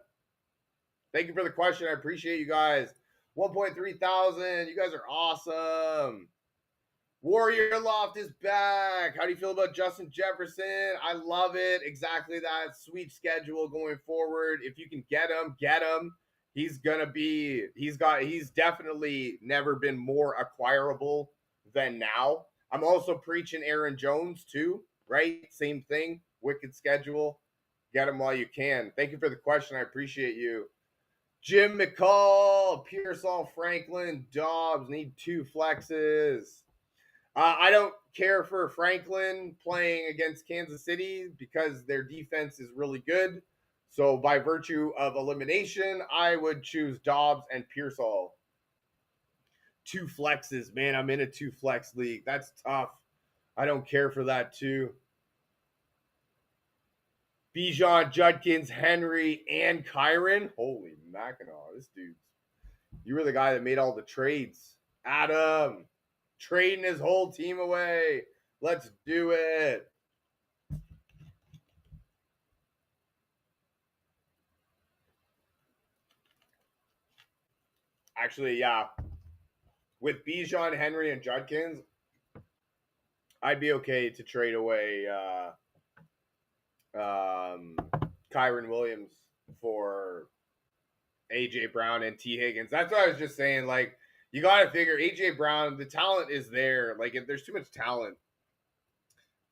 Thank you for the question. I appreciate you guys. 1.3 thousand. You guys are awesome. Warrior Loft is back. How do you feel about Justin Jefferson? I love it. Exactly that. Sweet schedule going forward. If you can get him, get him. He's definitely never been more acquirable than now. I'm also preaching Aaron Jones too, right? Same thing. Wicked schedule. Get him while you can. Thank you for the question. I appreciate you. Jim McCall, Pearsall, Franklin, Dobbs need 2 flexes. I don't care for Franklin playing against Kansas City because their defense is really good. So by virtue of elimination, I would choose Dobbs and Pearsall. 2 flexes, man. I'm in a 2 flex league. That's tough. I don't care for that too. Bijan, Judkins, Henry, and Kyron. Holy Mackinac, this dude's. You were the guy that made all the trades. Adam, trading his whole team away. Let's do it. Actually, yeah. With Bijan, Henry, and Judkins, I'd be okay to trade away Kyron Williams for AJ Brown and T. Higgins. That's what I was just saying. Like, you got to figure AJ Brown, the talent is there. Like, if there's too much talent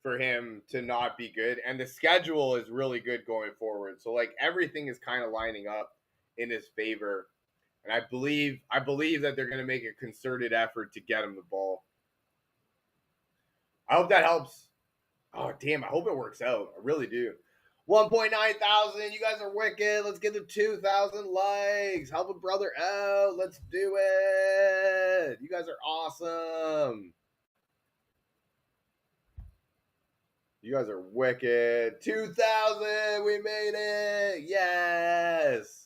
for him to not be good, and the schedule is really good going forward. So, like, everything is kind of lining up in his favor. And I believe that they're going to make a concerted effort to get him the ball. I hope that helps. Oh, damn. I hope it works out. I really do. 1.9 thousand. You guys are wicked. Let's get to 2,000 likes. Help a brother out. Let's do it. You guys are awesome. You guys are wicked. 2,000. We made it. Yes.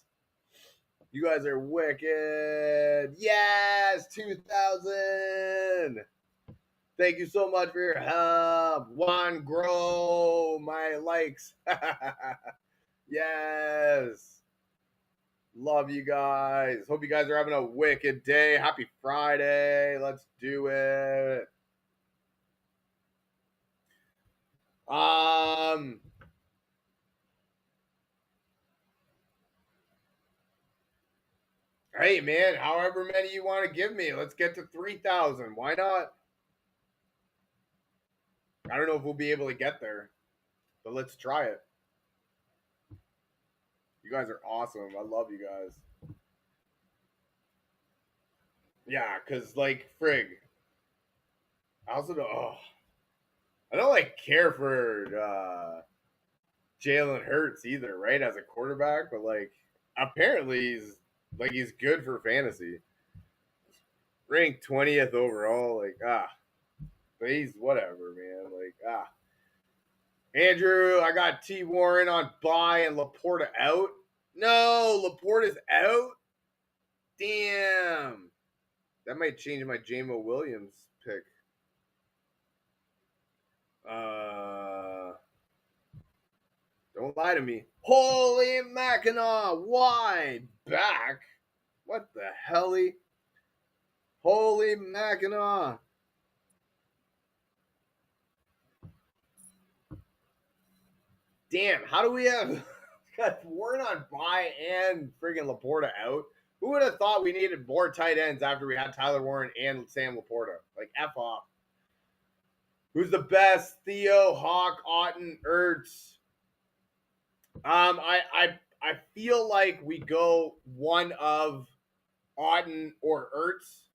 You guys are wicked. Yes. 2,000. Thank you so much for your help. Juan Grow, my likes. Yes. Love you guys. Hope you guys are having a wicked day. Happy Friday. Let's do it. Hey man, however many you want to give me. Let's get to 3,000. Why not? I don't know if we'll be able to get there, but let's try it. You guys are awesome. I love you guys. Yeah, cause like frig. I also don't. Oh, I don't like care for Jalen Hurts either, right? As a quarterback, but like apparently he's good for fantasy. Ranked 20th overall, but he's whatever, man. Andrew, I got T. Warren on bye and Laporta out. No, Laporta's out. Damn. That might change my Jamo Williams pick. Don't lie to me. Holy Mackinac, wide back. What the helly? Holy Mackinac. Damn, how do we have got Warren on bye and friggin' Laporta out? Who would have thought we needed more tight ends after we had Tyler Warren and Sam Laporta? Like, F off. Who's the best? Theo, Hawk, Otten, Ertz. I feel like we go one of Otten or Ertz.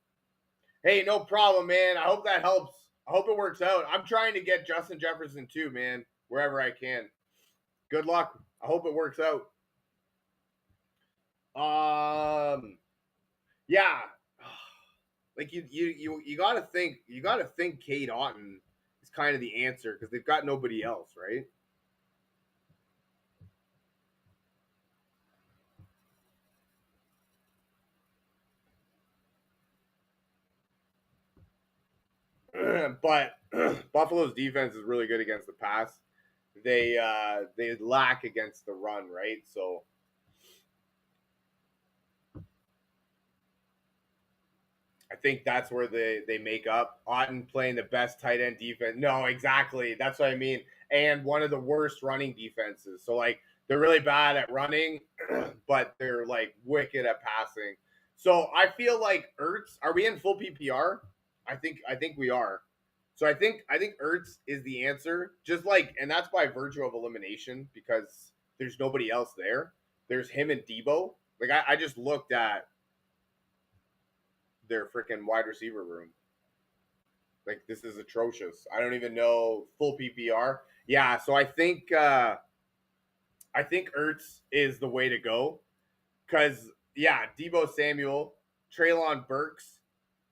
Hey, no problem, man. I hope that helps. I hope it works out. I'm trying to get Justin Jefferson too, man, wherever I can. Good luck. I hope it works out. Yeah. Like you gotta think Cade Otton is kind of the answer because they've got nobody else, right? But Buffalo's defense is really good against the pass. They lack against the run, right? So I think that's where they make up. Otten playing the best tight end defense. No, exactly. That's what I mean. And one of the worst running defenses. So like they're really bad at running, but they're like wicked at passing. So I feel like Ertz. Are we in full PPR? I think we are. So I think Ertz is the answer. Just like, and that's by virtue of elimination because there's nobody else there. There's him and Debo. Like I just looked at their freaking wide receiver room. Like this is atrocious. I don't even know full PPR. Yeah, so I think Ertz is the way to go because yeah, Debo Samuel, Traylon Burks,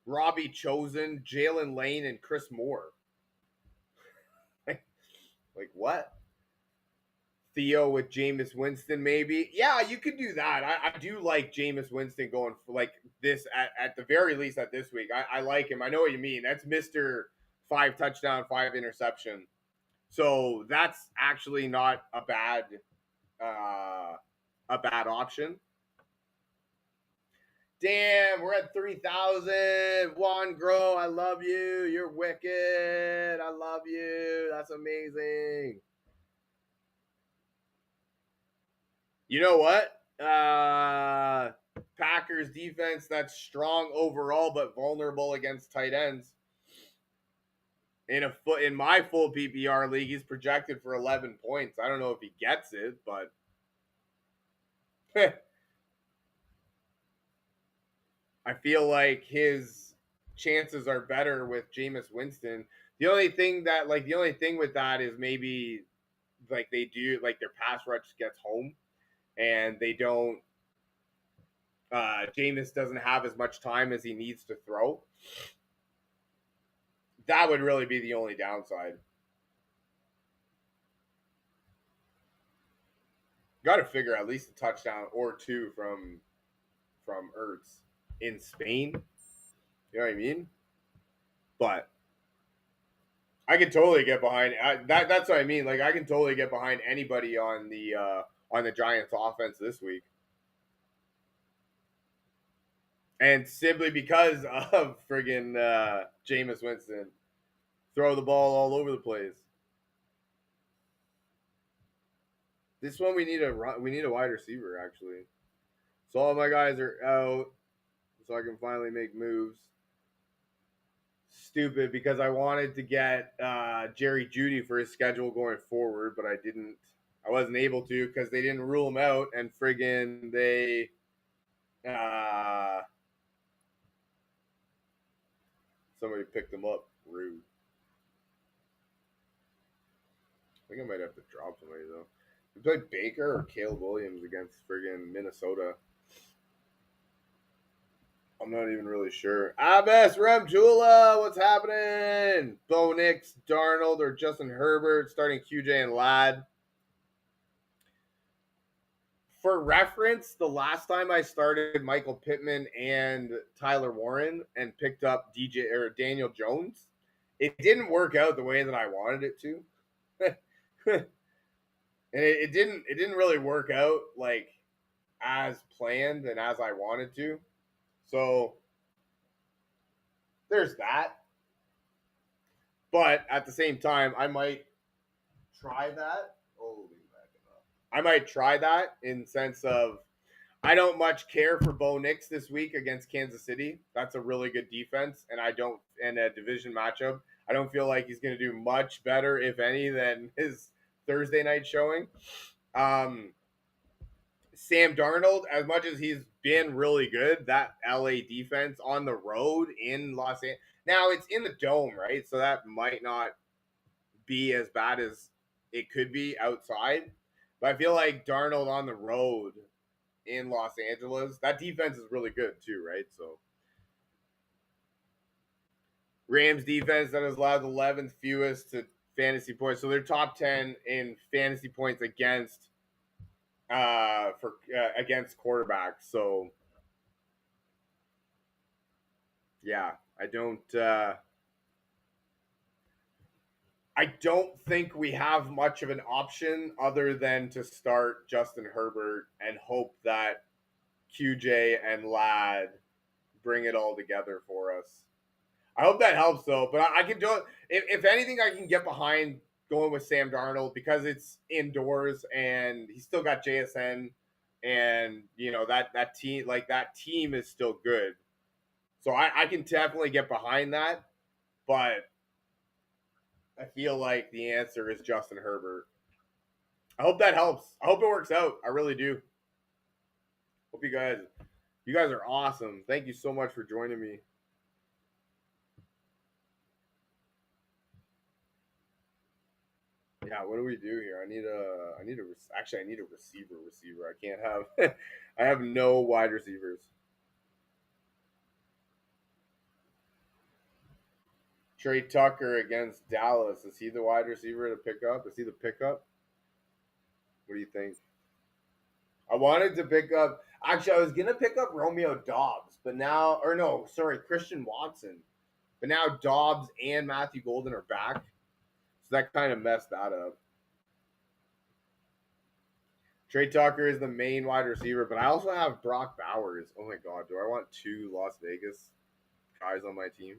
Robbie Chosen, Jalen Lane, and Chris Moore. Like what? Theo with Jameis Winston, maybe. Yeah, you could do that. I do like Jameis Winston going for like this at the very least at this week. I like him. I know what you mean. That's Mr. 5 touchdown, 5 interception. So that's actually not uh, a bad option. Damn, we're at 3,000. Juan Grow, I love you. You're wicked. I love you. That's amazing. You know what? Packers defense that's strong overall but vulnerable against tight ends. In my full PPR league, he's projected for 11 points. I don't know if he gets it, but I feel like his chances are better with Jameis Winston. The only thing with that is maybe like they do like their pass rush gets home and they don't Jameis doesn't have as much time as he needs to throw. That would really be the only downside. Got to figure at least a touchdown or two from Ertz in Spain. You know what I mean? But I can totally get behind that. That's what I mean. Like I can totally get behind anybody on the Giants offense this week, and simply because of friggin' Jameis Winston throw the ball all over the place. This one we need a wide receiver actually. So all my guys are out, so I can finally make moves. Stupid because I wanted to get Jerry Judy for his schedule going forward, but I didn't. I wasn't able to because they didn't rule him out, and friggin' somebody picked him up. Rude. I think I might have to drop somebody though. We played Baker or Caleb Williams against friggin' Minnesota. I'm not even really sure. Abbas Ramjula, what's happening? Bo Nix, Darnold, or Justin Herbert starting QJ and Ladd. For reference, the last time I started Michael Pittman and Tyler Warren and picked up DJ or Daniel Jones, it didn't work out the way that I wanted it to. And it didn't really work out like as planned and as I wanted to. So there's that. But at the same time, I might try that. I might try that in sense of I don't much care for Bo Nix this week against Kansas City. That's a really good defense, and in a division matchup. I don't feel like he's going to do much better, if any, than his Thursday night showing. Sam Darnold, as much as he's been really good, that LA defense on the road in Los Angeles. Now it's in the dome, right? So that might not be as bad as it could be outside. But I feel like Darnold on the road in Los Angeles, that defense is really good too, right? So Rams defense that has allowed the 11th fewest to fantasy points. So they're top 10 in fantasy points against against quarterbacks. So yeah, I don't think we have much of an option other than to start Justin Herbert and hope that QJ and Ladd bring it all together for us. I hope that helps though, but I can do it. If anything, I can get behind going with Sam Darnold because it's indoors and he's still got JSN, and you know that team is still good. So I can definitely get behind that, but I feel like the answer is Justin Herbert. I hope that helps. I hope it works out. I really do. Hope you guys are awesome. Thank you so much for joining me. Yeah, what do we do here? I need a receiver. I can't have. I have no wide receivers. Trey Tucker against Dallas. Is he the wide receiver to pick up? Is he the pickup? What do you think? I wanted to pick up. Actually, I was gonna pick up Romeo Dobbs, but now, or no, sorry, Christian Watson. But now Dobbs and Matthew Golden are back, so that kind of messed that up. Trey Tucker is the main wide receiver, but I also have Brock Bowers. Oh my god, do I want two Las Vegas guys on my team?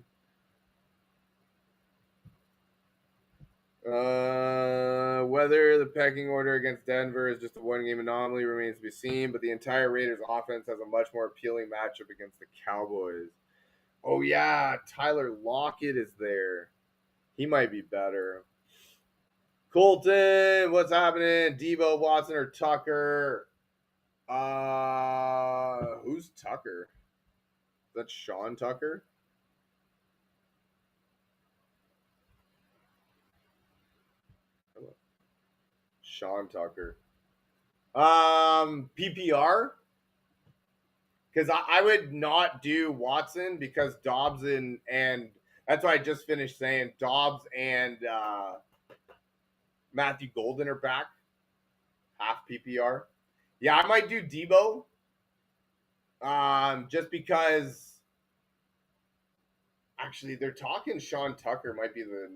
Whether the pecking order against Denver is just a one-game anomaly remains to be seen, but the entire Raiders offense has a much more appealing matchup against the Cowboys. Oh yeah, Tyler Lockett is there. He might be better. Colton, what's happening? Debo, Watson, or Tucker? Who's Tucker? Is that Sean Tucker? Sean Tucker. PPR? Because I would not do Watson because Dobbs and that's why I just finished saying Dobbs and Matthew Golden are back. Half PPR. Yeah, I might do Debo. Just because actually they're talking Sean Tucker might be the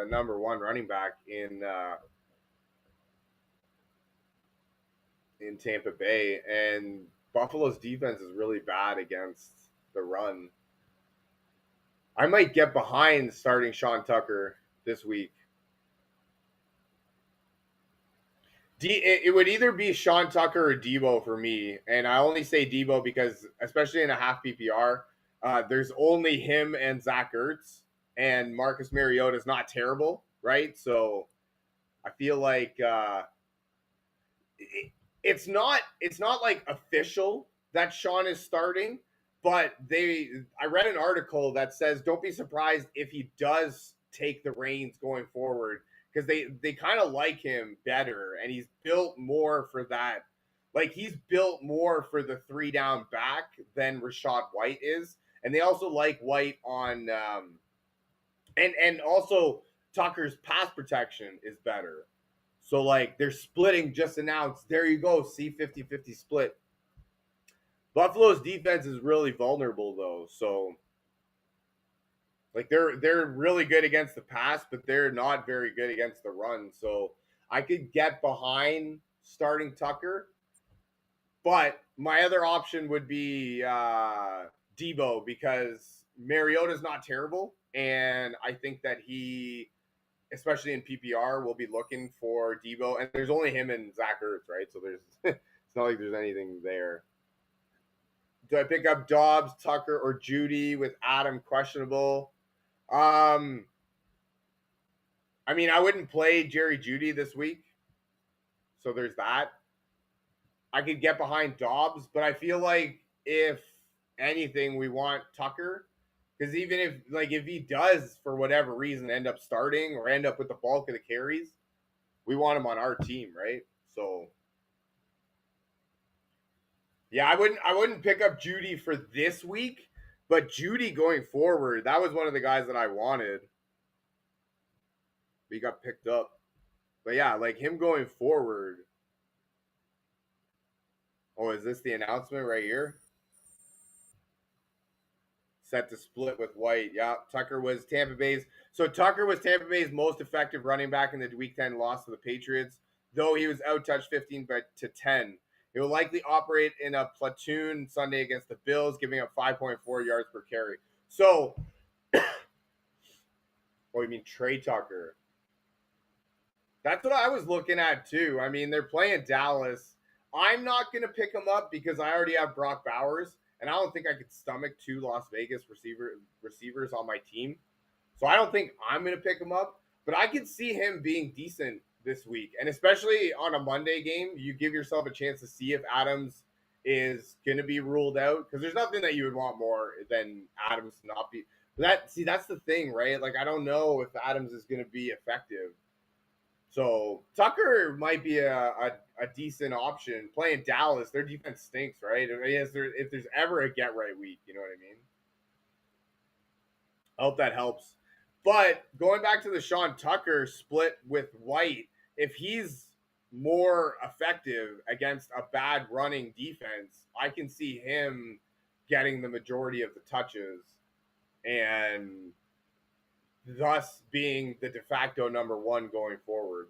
number one running back in Tampa Bay, and Buffalo's defense is really bad against the run. I might get behind starting Sean Tucker this week. It would either be Sean Tucker or Debo for me, and I only say Debo because, especially in a half PPR, there's only him and Zach Ertz, and Marcus Mariota is not terrible, right? So I feel like it's not like official that Sean is starting, but I read an article that says don't be surprised if he does take the reins going forward because they kind of like him better and he's built more for that like he's built more for the 3 down back than Rashad White is, and they also like White on and also Tucker's pass protection is better. So like they're splitting just announced. There you go. See 50-50 split. Buffalo's defense is really vulnerable though. So like they're really good against the pass, but they're not very good against the run. So I could get behind starting Tucker, but my other option would be Debo because Mariota's not terrible, and I think that he, especially in PPR, will be looking for Debo. And there's only him and Zach Ertz, right? So there's it's not like there's anything there. Do I pick up Dobbs, Tucker, or Judy with Adam questionable? Um, I mean, I wouldn't play Jerry Judy this week, so there's that. I could get behind Dobbs, but I feel like if anything, we want Tucker because even if he does for whatever reason end up starting or end up with the bulk of the carries, we want him on our team, right? So yeah, I wouldn't pick up Judy for this week, but Judy going forward, that was one of the guys that I wanted. He got picked up. But yeah, like him going forward. Oh, is this the announcement right here? Set to split with White. Yeah, Tucker was Tampa Bay's. So Tucker was Tampa Bay's most effective running back in the Week 10 loss to the Patriots, though he was outtouched 15 to 10. He will likely operate in a platoon Sunday against the Bills, giving up 5.4 yards per carry. So, oh, you mean Trey Tucker? That's what I was looking at too. I mean, they're playing Dallas. I'm not going to pick him up because I already have Brock Bowers, and I don't think I could stomach 2 Las Vegas receivers on my team. So I don't think I'm going to pick him up, but I could see him being decent this week. And especially on a Monday game, you give yourself a chance to see if Adams is going to be ruled out because there's nothing that you would want more than Adams to not be. But that's the thing, right? Like I don't know if Adams is going to be effective. So Tucker might be a decent option playing Dallas. Their defense stinks, right? If there's ever a get right week, you know what I mean? I hope that helps. But going back to the Sean Tucker split with White, if he's more effective against a bad running defense, I can see him getting the majority of the touches and thus being the de facto number one going forward.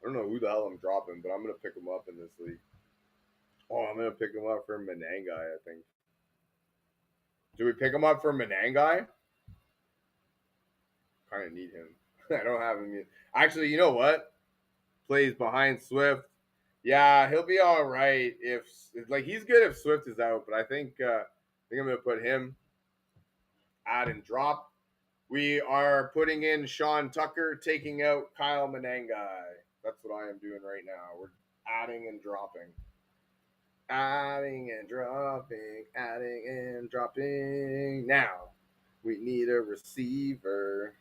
I don't know who the hell I'm dropping, but I'm going to pick him up in this league. Oh, I'm going to pick him up for Menangai, I think. Do we pick him up for Menangai? Kind of need him. I don't have him yet. Actually, you know what? Plays behind Swift. Yeah, he'll be all right if like he's good if Swift is out, but I think I'm gonna put him add and drop. We are putting in Sean Tucker, taking out Kyle Menangai. That's what I am doing right now. We're adding and dropping. Adding and dropping, adding and dropping. Now, we need a receiver.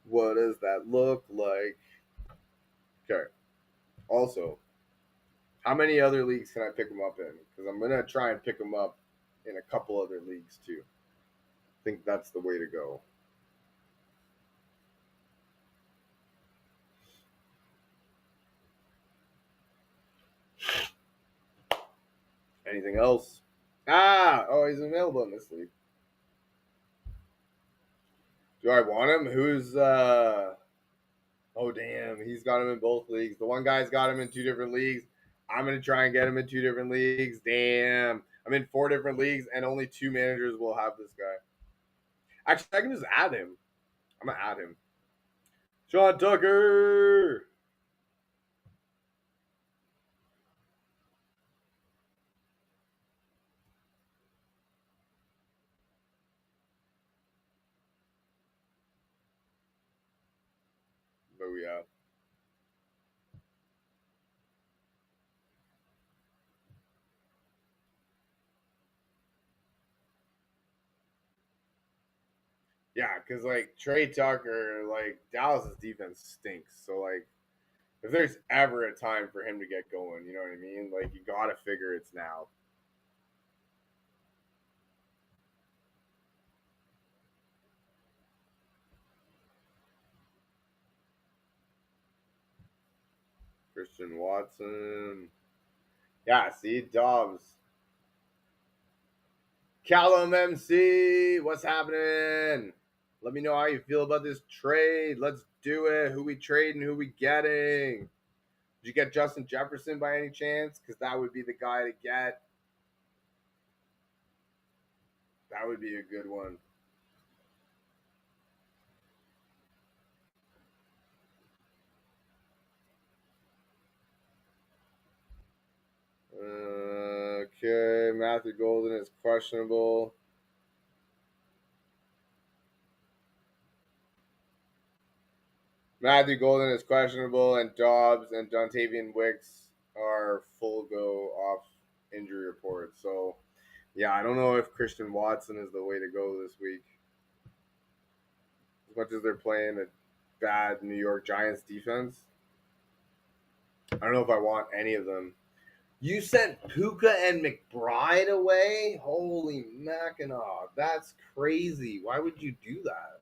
What does that look like? Okay. Also, how many other leagues can I pick him up in? Because I'm going to try and pick him up in a couple other leagues too. I think that's the way to go. Anything else? Oh, he's available in this league. Do I want him? Who's oh damn, he's got him in both leagues. The one guy's got him in 2 different leagues. I'm gonna try and get him in 2 different leagues. Damn. I'm in 4 different leagues and only 2 managers will have this guy. Actually, I can just add him. I'm gonna add him. Sean Tucker. Booyah. Yeah, because like Trey Tucker, like Dallas's defense stinks. So like If there's ever a time for him to get going, you know what I mean? Like you gotta figure it's now. Christian Watson. Yeah, see, Dobbs. Callum MC, what's happening? Let me know how you feel about this trade. Let's do it. Who we trading? Who we getting? Did you get Justin Jefferson by any chance? Because that would be the guy to get. That would be a good one. Okay, Matthew Golden is questionable. Matthew Golden is questionable, and Dobbs and Dontavian Wicks are full go off injury report. So, yeah, I don't know if Christian Watson is the way to go this week. As much as they're playing a bad New York Giants defense, I don't know if I want any of them. You sent Puka and McBride away? Holy Mackinac. That's crazy. Why would you do that?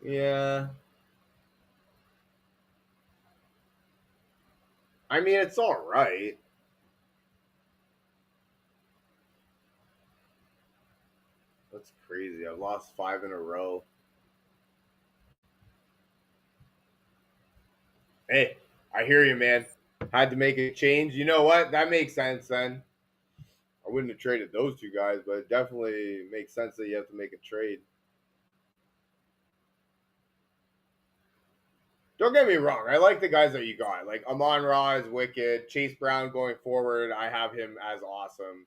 Yeah. I mean, it's all right. That's crazy. I've lost 5 in a row. Hey, I hear you, man. Had to make a change. You know what? That makes sense then. I wouldn't have traded those two guys, but it definitely makes sense that you have to make a trade. Don't get me wrong. I like the guys that you got. Like Amon Ra is wicked. Chase Brown going forward, I have him as awesome.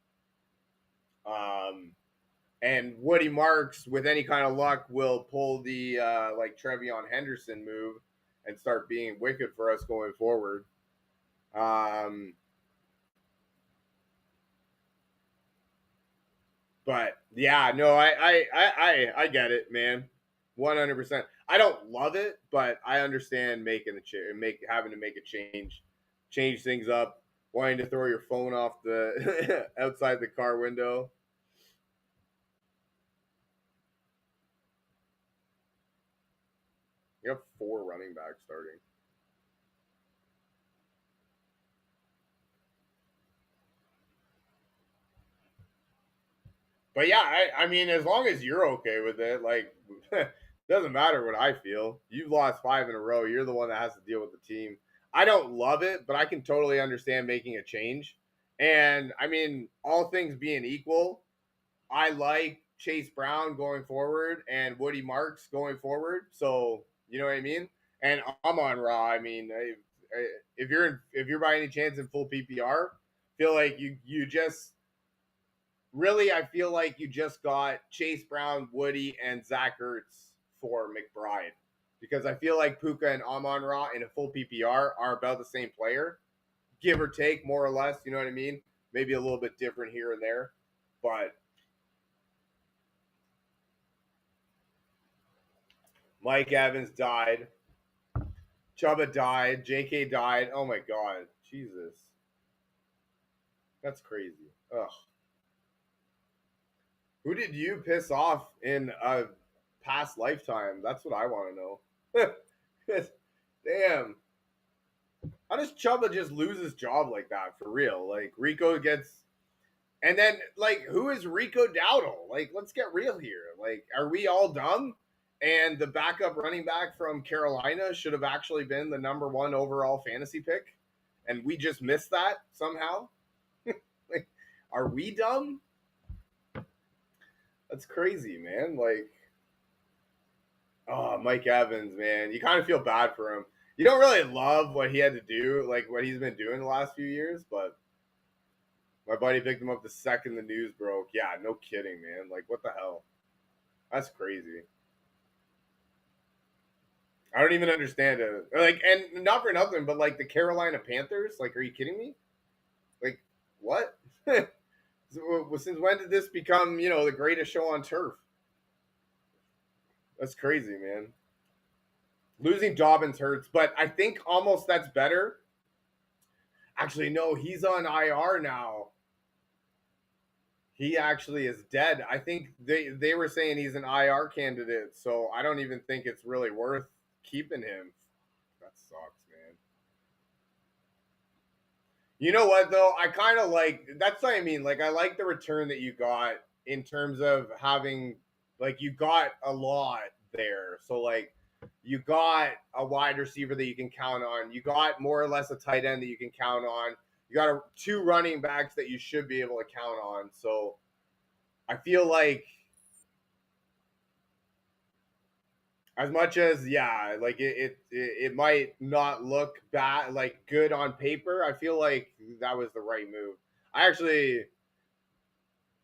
Um, and Woody Marks, with any kind of luck, will pull the like Trevion Henderson move and start being wicked for us going forward. Um, but yeah, no, I get it, man. 100%. I don't love it, but I understand making having to make a change things up, wanting to throw your phone off the outside the car window. You have 4 running backs starting. But yeah, I mean, as long as you're okay with it, like, doesn't matter what I feel. You've lost 5 in a row. You're the one that has to deal with the team. I don't love it, but I can totally understand making a change. And I mean, all things being equal, I like Chase Brown going forward and Woody Marks going forward. So you know what I mean. And I'm on Raw. I mean, if you're by any chance in full PPR, feel like you just really, I feel like you just got Chase Brown, Woody, and Zach Ertz for McBride. Because I feel like Puka and Amon Ra in a full PPR are about the same player, give or take, more or less. You know what I mean? Maybe a little bit different here and there. But Mike Evans died. Chuba died. JK died. Oh my God. Jesus. That's crazy. Ugh. Who did you piss off in a past lifetime? That's what I want to know. Damn. How does Chuba just lose his job like that for real? Like Rico gets, and then like who is Rico Dowdle? Like let's get real here. Like are we all dumb? And the backup running back from Carolina should have actually been the number 1 overall fantasy pick, and we just missed that somehow. Like, are we dumb? That's crazy, man. Like, oh, Mike Evans, man, you kind of feel bad for him. You don't really love what he had to do, like what he's been doing the last few years, but my buddy picked him up the second the news broke. Yeah, no kidding, man. Like, what the hell? That's crazy. I don't even understand it. Like, and not for nothing, but like the Carolina Panthers. Like, are you kidding me? Like, what? Since when did this become, the greatest show on turf? That's crazy, man. Losing Dobbins hurts, but I think almost that's better. Actually, no, he's on IR now. He actually is dead. I think they were saying he's an IR candidate, so I don't even think it's really worth keeping him. That sucks, man. You know what though? I kind of like that's what I mean. Like I like the return that you got in terms of having like you got a lot there. So like you got a wide receiver that you can count on. You got more or less a tight end that you can count on. You got two running backs that you should be able to count on. So I feel like as much as yeah, like it might not look bad like good on paper, I feel like that was the right move. I actually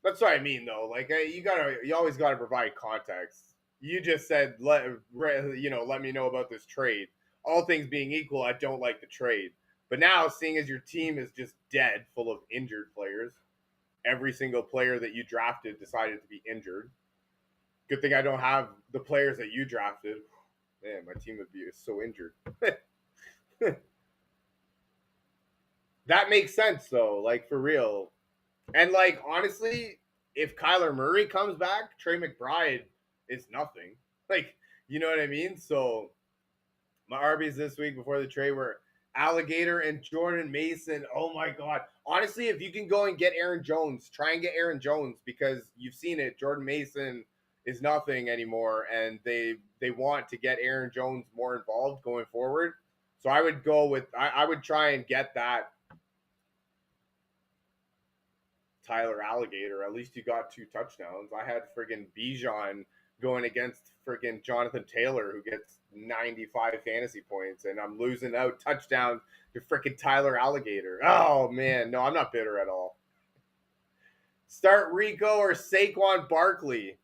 that's what I mean though. Like you always gotta provide context. You just said let me know about this trade. All things being equal, I don't like the trade. But now, seeing as your team is just dead, full of injured players, every single player that you drafted decided to be injured. Good thing I don't have the players that you drafted. Man, my team would be so injured. That makes sense though, like for real. And like honestly, if Kyler Murray comes back, Trey McBride is nothing. Like, you know what I mean? So my RBs this week before the trade were Alligator and Jordan Mason. Oh my god. Honestly, if you can go and get Aaron Jones, try and get Aaron Jones because you've seen it. Jordan Mason is nothing anymore, and they want to get Aaron Jones more involved going forward. So I would go with I would try and get that Tyler Alligator. At least you got 2 touchdowns. I had friggin' Bijan going against friggin' Jonathan Taylor, who gets 95 fantasy points, and I'm losing out touchdowns to friggin' Tyler Alligator. Oh man, no, I'm not bitter at all. Start Rico or Saquon Barkley.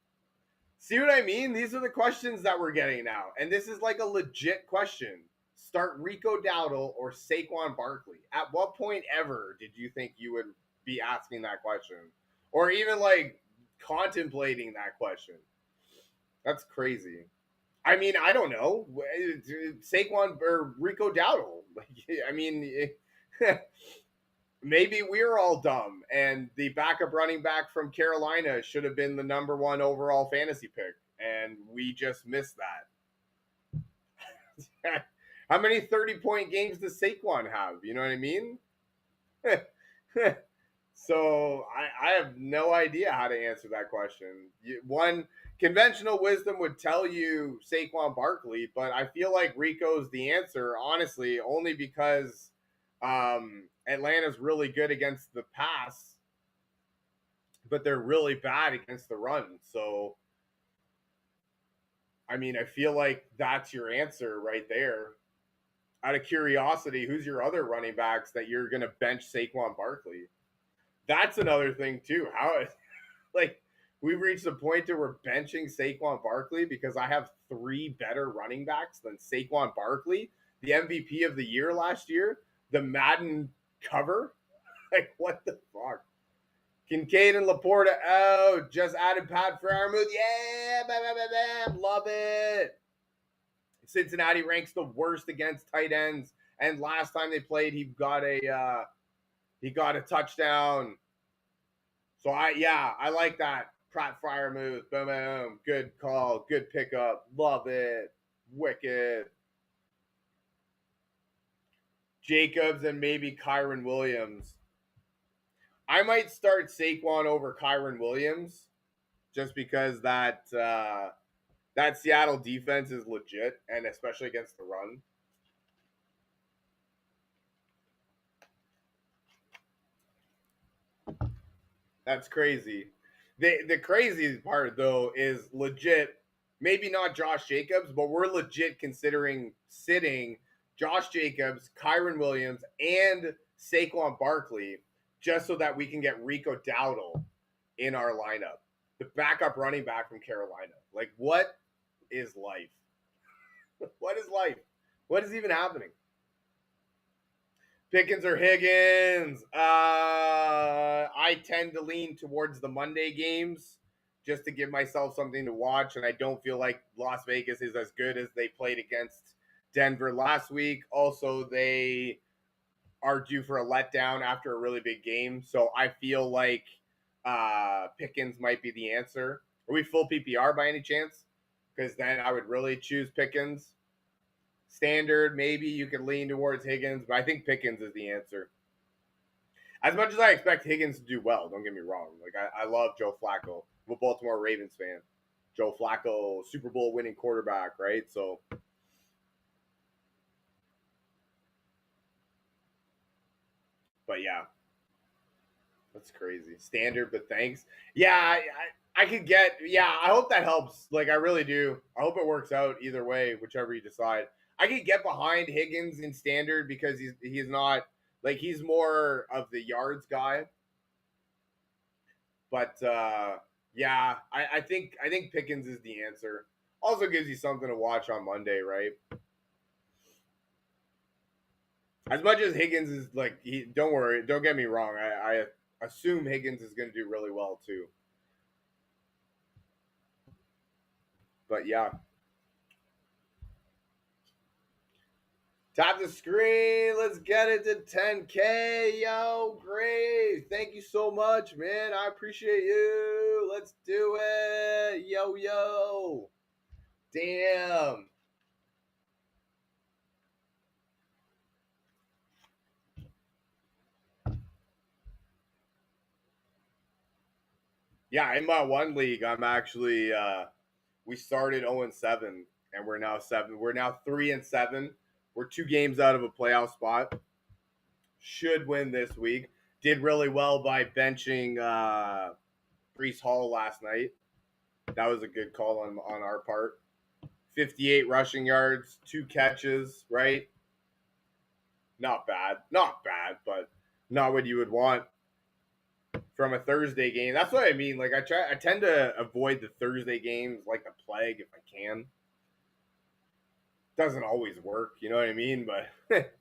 See what I mean? These are the questions that we're getting now, and this is like a legit question. Start Rico Dowdle or Saquon Barkley. At what point ever did you think you would be asking that question, or even like contemplating that question? That's crazy. I mean, I don't know. Saquon or Rico Dowdle. I mean, maybe we're all dumb, and the backup running back from Carolina should have been the #1 overall fantasy pick, and we just missed that. How many 30-point games does Saquon have? You know what I mean? So I have no idea how to answer that question. One conventional wisdom would tell you Saquon Barkley, but I feel like Rico's the answer, honestly, only because Atlanta's really good against the pass, but they're really bad against the run. So, I mean, I feel like that's your answer right there. Out of curiosity, who's your other running backs that you're going to bench Saquon Barkley? That's another thing too. How like we've reached a point where we're benching Saquon Barkley because I have 3 better running backs than Saquon Barkley, the MVP of the year last year, the Madden cover. Like what the fuck? Kincaid and Laporta out. Just added Pat Freiermuth. Yeah, bam, bam, bam, bam. Love it. Cincinnati ranks the worst against tight ends, and last time they played, he got a touchdown. So I like that. Pratt Freiermuth, boom, boom, good call, good pickup, love it, wicked. Jacobs and maybe Kyron Williams. I might start Saquon over Kyron Williams, just because that Seattle defense is legit, and especially against the run. That's crazy. The crazy part though is legit. Maybe not Josh Jacobs, but we're legit considering sitting Josh Jacobs, Kyron Williams, and Saquon Barkley just so that we can get Rico Dowdle in our lineup, the backup running back from Carolina. Like, what is life? What is life? What is even happening? Pickens or Higgins? I tend to lean towards the Monday games just to give myself something to watch. And I don't feel like Las Vegas is as good as they played against Denver last week. Also, they are due for a letdown after a really big game. So I feel like Pickens might be the answer. Are we full PPR by any chance? Because then I would really choose Pickens. Standard, maybe you could lean towards Higgins, but I think Pickens is the answer. As much as I expect Higgins to do well, don't get me wrong. Like I love Joe Flacco. I'm a Baltimore Ravens fan. Joe Flacco, Super Bowl winning quarterback, right? So, but yeah, that's crazy. Standard, but thanks. Yeah, I could get. Yeah, I hope that helps. Like I really do. I hope it works out either way, whichever you decide. I could get behind Higgins in standard because he's not like he's more of the yards guy. But yeah, I think Pickens is the answer. Also gives you something to watch on Monday, right? As much as Higgins is like, don't worry, don't get me wrong. I assume Higgins is going to do really well too. But yeah, tap the screen. Let's get it to 10K. Yo, great. Thank you so much, man. I appreciate you. Let's do it. Yo, yo. Damn. Yeah, in my one league, I'm actually we started 0-7 and we're now 7. We're now 3-7. We're 2 games out of a playoff spot. Should win this week. Did really well by benching Brees Hall last night. That was a good call on our part. 58 rushing yards, 2 catches, right? Not bad. Not bad, but not what you would want from a Thursday game. That's what I mean. Like I tend to avoid the Thursday games like the plague if I can. Doesn't always work, you know what I mean? But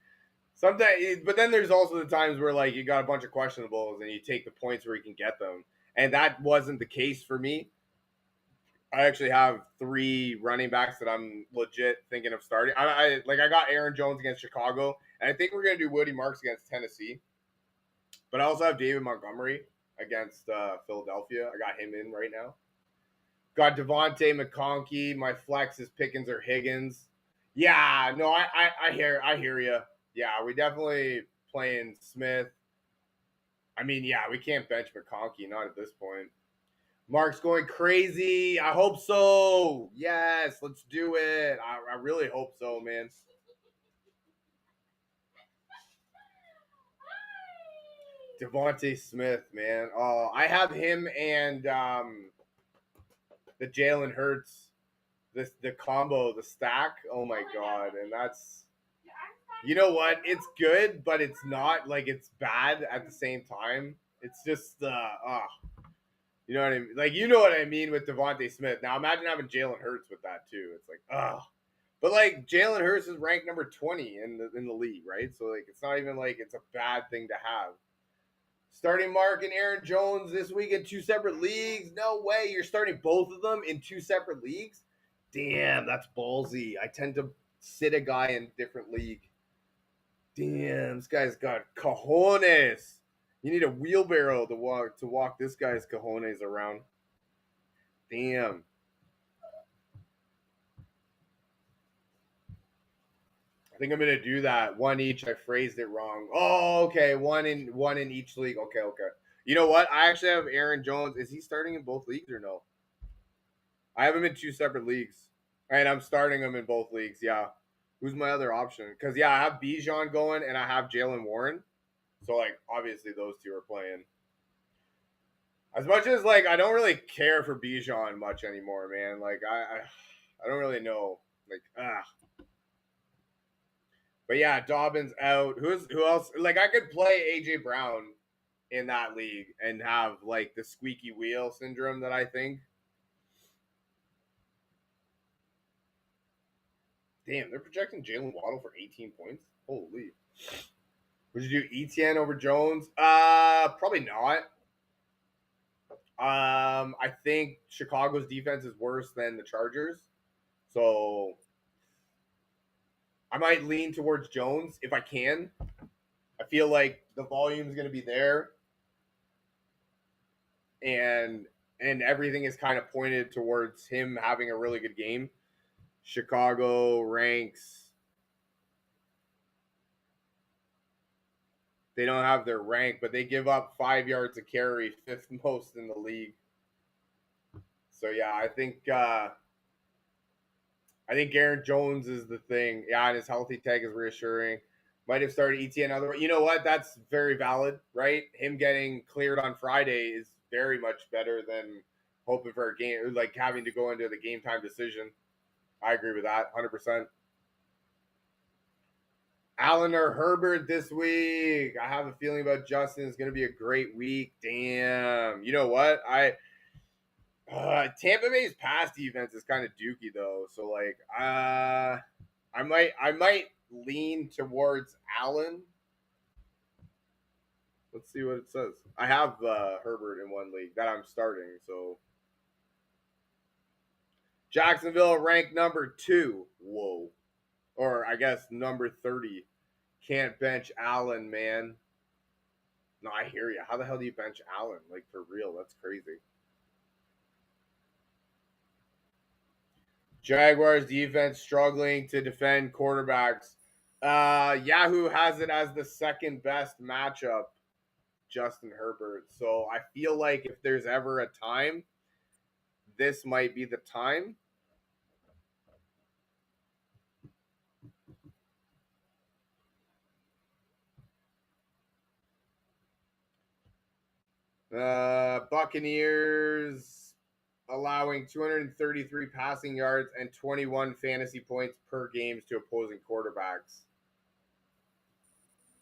sometimes, but then there's also the times where like you got a bunch of questionables and you take the points where you can get them, and that wasn't the case for me. I actually have 3 running backs that I'm legit thinking of starting. I got Aaron Jones against Chicago, and I think we're gonna do Woody Marks against Tennessee. But I also have David Montgomery against Philadelphia. I got him in right now. Got Devontae McConkey. My flex is Pickens or Higgins. Yeah, no, I hear you. Yeah, we definitely playing Smith. I mean, yeah, we can't bench McConkey, not at this point. Mark's going crazy. I hope so. Yes, let's do it. I really hope so, man. Devontae Smith, man. Oh, I have him and the Jalen Hurts, the combo, the stack. Oh my god, and that's you know what? It's good, but it's not like it's bad at the same time. It's just you know what I mean? Like you know what I mean with Devontae Smith. Now imagine having Jalen Hurts with that too. It's like but like Jalen Hurts is ranked number 20 in the league, right? So like it's not even like it's a bad thing to have. Starting Mark and Aaron Jones this week in 2 separate leagues. No way. You're starting both of them in 2 separate leagues? Damn, that's ballsy. I tend to sit a guy in a different league. Damn, this guy's got cojones. You need a wheelbarrow to walk this guy's cojones around. Damn. I think I'm gonna do that. One each. I phrased it wrong. Oh, okay. One in each league. Okay, okay. You know what? I actually have Aaron Jones. Is he starting in both leagues or no? I have him in 2 separate leagues, and I'm starting him in both leagues. Yeah. Who's my other option? Because yeah, I have Bijan going, and I have Jalen Warren. So like, obviously those two are playing. As much as like, I don't really care for Bijan much anymore, man. Like I don't really know. Like But yeah, Dobbins out. Who else? Like I could play AJ Brown in that league and have like the squeaky wheel syndrome that I think. Damn, they're projecting Jalen Waddle for 18 points. Holy. Would you do ETN over Jones? Probably not. I think Chicago's defense is worse than the Chargers, so I might lean towards Jones if I can. I feel like the volume is going to be there, and everything is kind of pointed towards him having a really good game. Chicago ranks. They don't have their rank, but they give up 5 yards a carry, fifth most in the league. So yeah, I think Aaron Jones is the thing. Yeah, and his healthy tag is reassuring. Might have started ETN otherwise. You know what? That's very valid, right? Him getting cleared on Friday is very much better than hoping for a game, like having to go into the game time decision. I agree with that 100%. Allen or Herbert this week. I have a feeling about Justin. It's going to be a great week. Damn. You know what? Tampa Bay's pass defense is kind of dookie though. So like I might lean towards Allen. Let's see what it says. I have Herbert in one league that I'm starting. So Jacksonville ranked number 2. Whoa. Or I guess number 30. Can't bench Allen, man. No, I hear you. How the hell do you bench Allen? Like for real, that's crazy. Jaguars defense struggling to defend quarterbacks. Yahoo has it as the second best matchup, Justin Herbert. So I feel like if there's ever a time, this might be the time. Buccaneers allowing 233 passing yards and 21 fantasy points per games to opposing quarterbacks.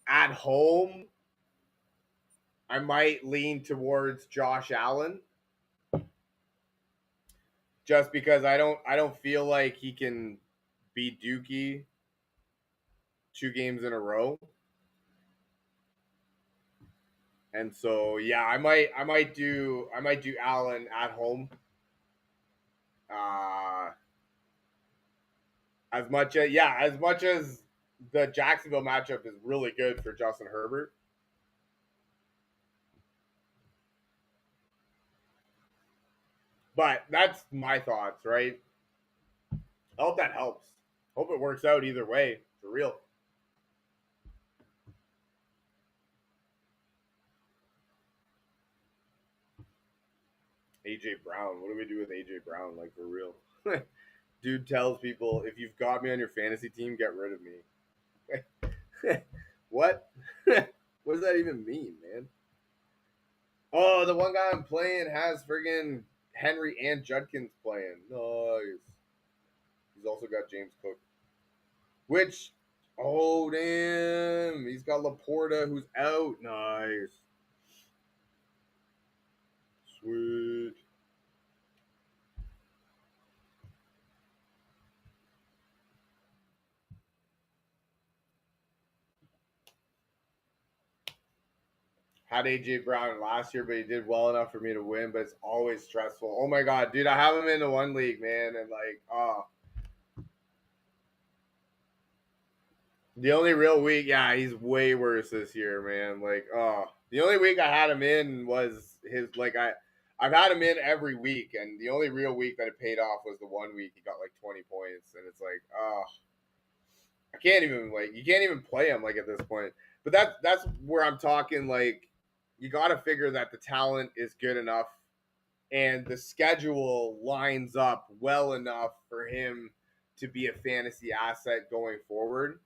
At home, I might lean towards Josh Allen just because I don't feel like he can beat Dookie 2 games in a row. And so yeah, I might do Allen at home. Uh as much as the Jacksonville matchup is really good for Justin Herbert. But that's my thoughts, right? I hope that helps. Hope it works out either way, for real. AJ Brown. What do we do with AJ Brown? Like for real. Dude tells people if you've got me on your fantasy team, get rid of me. What? What does that even mean, man? Oh, the one guy I'm playing has friggin' Henry and Judkins playing. Nice. He's also got James Cook. Which, oh damn, he's got Laporta who's out. Nice. Sweet. Had AJ Brown last year, but he did well enough for me to win. But it's always stressful. Oh my god, dude, I have him in the one league, man, and like, the only real week, yeah, he's way worse this year, man. Like, the only week I had him in was his like I've had him in every week, and the only real week that it paid off was the one week he got like 20 points, and it's like, I can't even like you can't even play him like at this point. But that's where I'm talking like you got to figure that the talent is good enough and the schedule lines up well enough for him to be a fantasy asset going forward.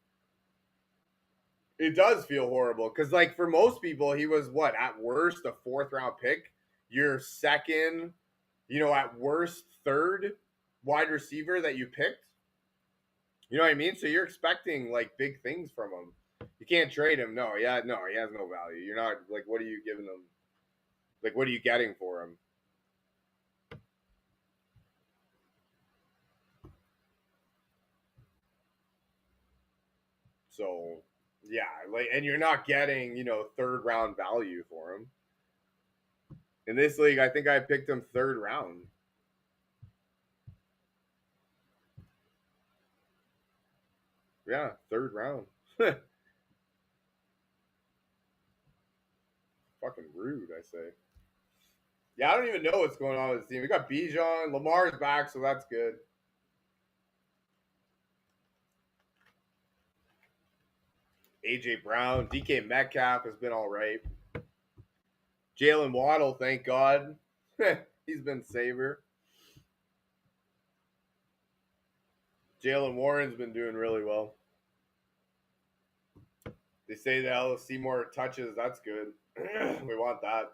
It does feel horrible because, like, for most people, he was what at worst a fourth round pick, your second, at worst third wide receiver that you picked. You know what I mean? So you're expecting like big things from him. You can't trade him. No, yeah, no, he has no value. You're not like, what are you giving him? Like, what are you getting for him? So yeah, like, and you're not getting third round value for him. In this league, I think I picked him 3rd round. Yeah, 3rd round. Fucking rude, I say. Yeah, I don't even know what's going on with this team. We got Bijan, Lamar's back, so that's good. AJ Brown, DK Metcalf has been all right. Jalen Waddle, thank God. He's been saver. Jalen Warren's been doing really well. They say that he'll see more touches. That's good. We want that.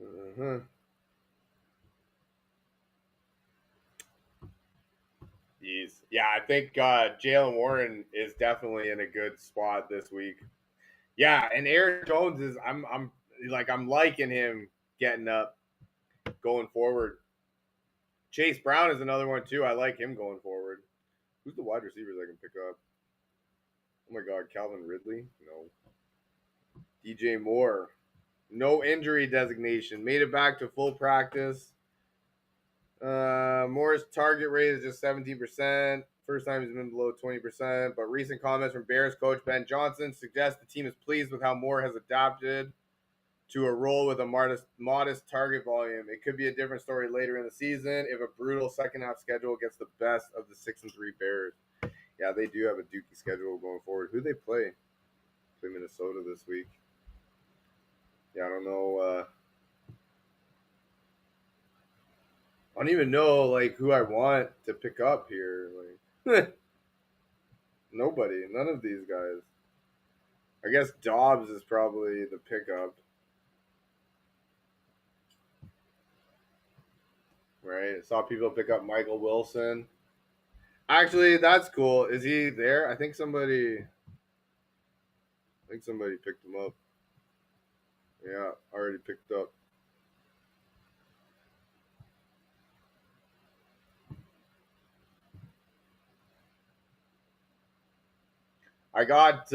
Uh-huh. Yeah, I think Jalen Warren is definitely in a good spot this week. Yeah, and Aaron Jones is I'm liking him getting up, going forward. Chase Brown is another one too. I like him going forward. Who's the wide receivers I can pick up? Oh my God, Calvin Ridley? No. DJ Moore. No injury designation. Made it back to full practice. Moore's target rate is just 17%. First time he's been below 20%. But recent comments from Bears coach Ben Johnson suggest the team is pleased with how Moore has adapted to a role with a modest target volume. It could be a different story later in the season if a brutal second half schedule gets the best of the 6-3 Bears. Yeah, they do have a dookie schedule going forward. Who they play? Play Minnesota this week. Yeah, I don't know. I don't even know like who I want to pick up here. Like nobody, none of these guys. I guess Dobbs is probably the pickup, right? I saw people pick up Michael Wilson. Actually, that's cool. Is he there? I think somebody picked him up. Yeah, already picked up. I got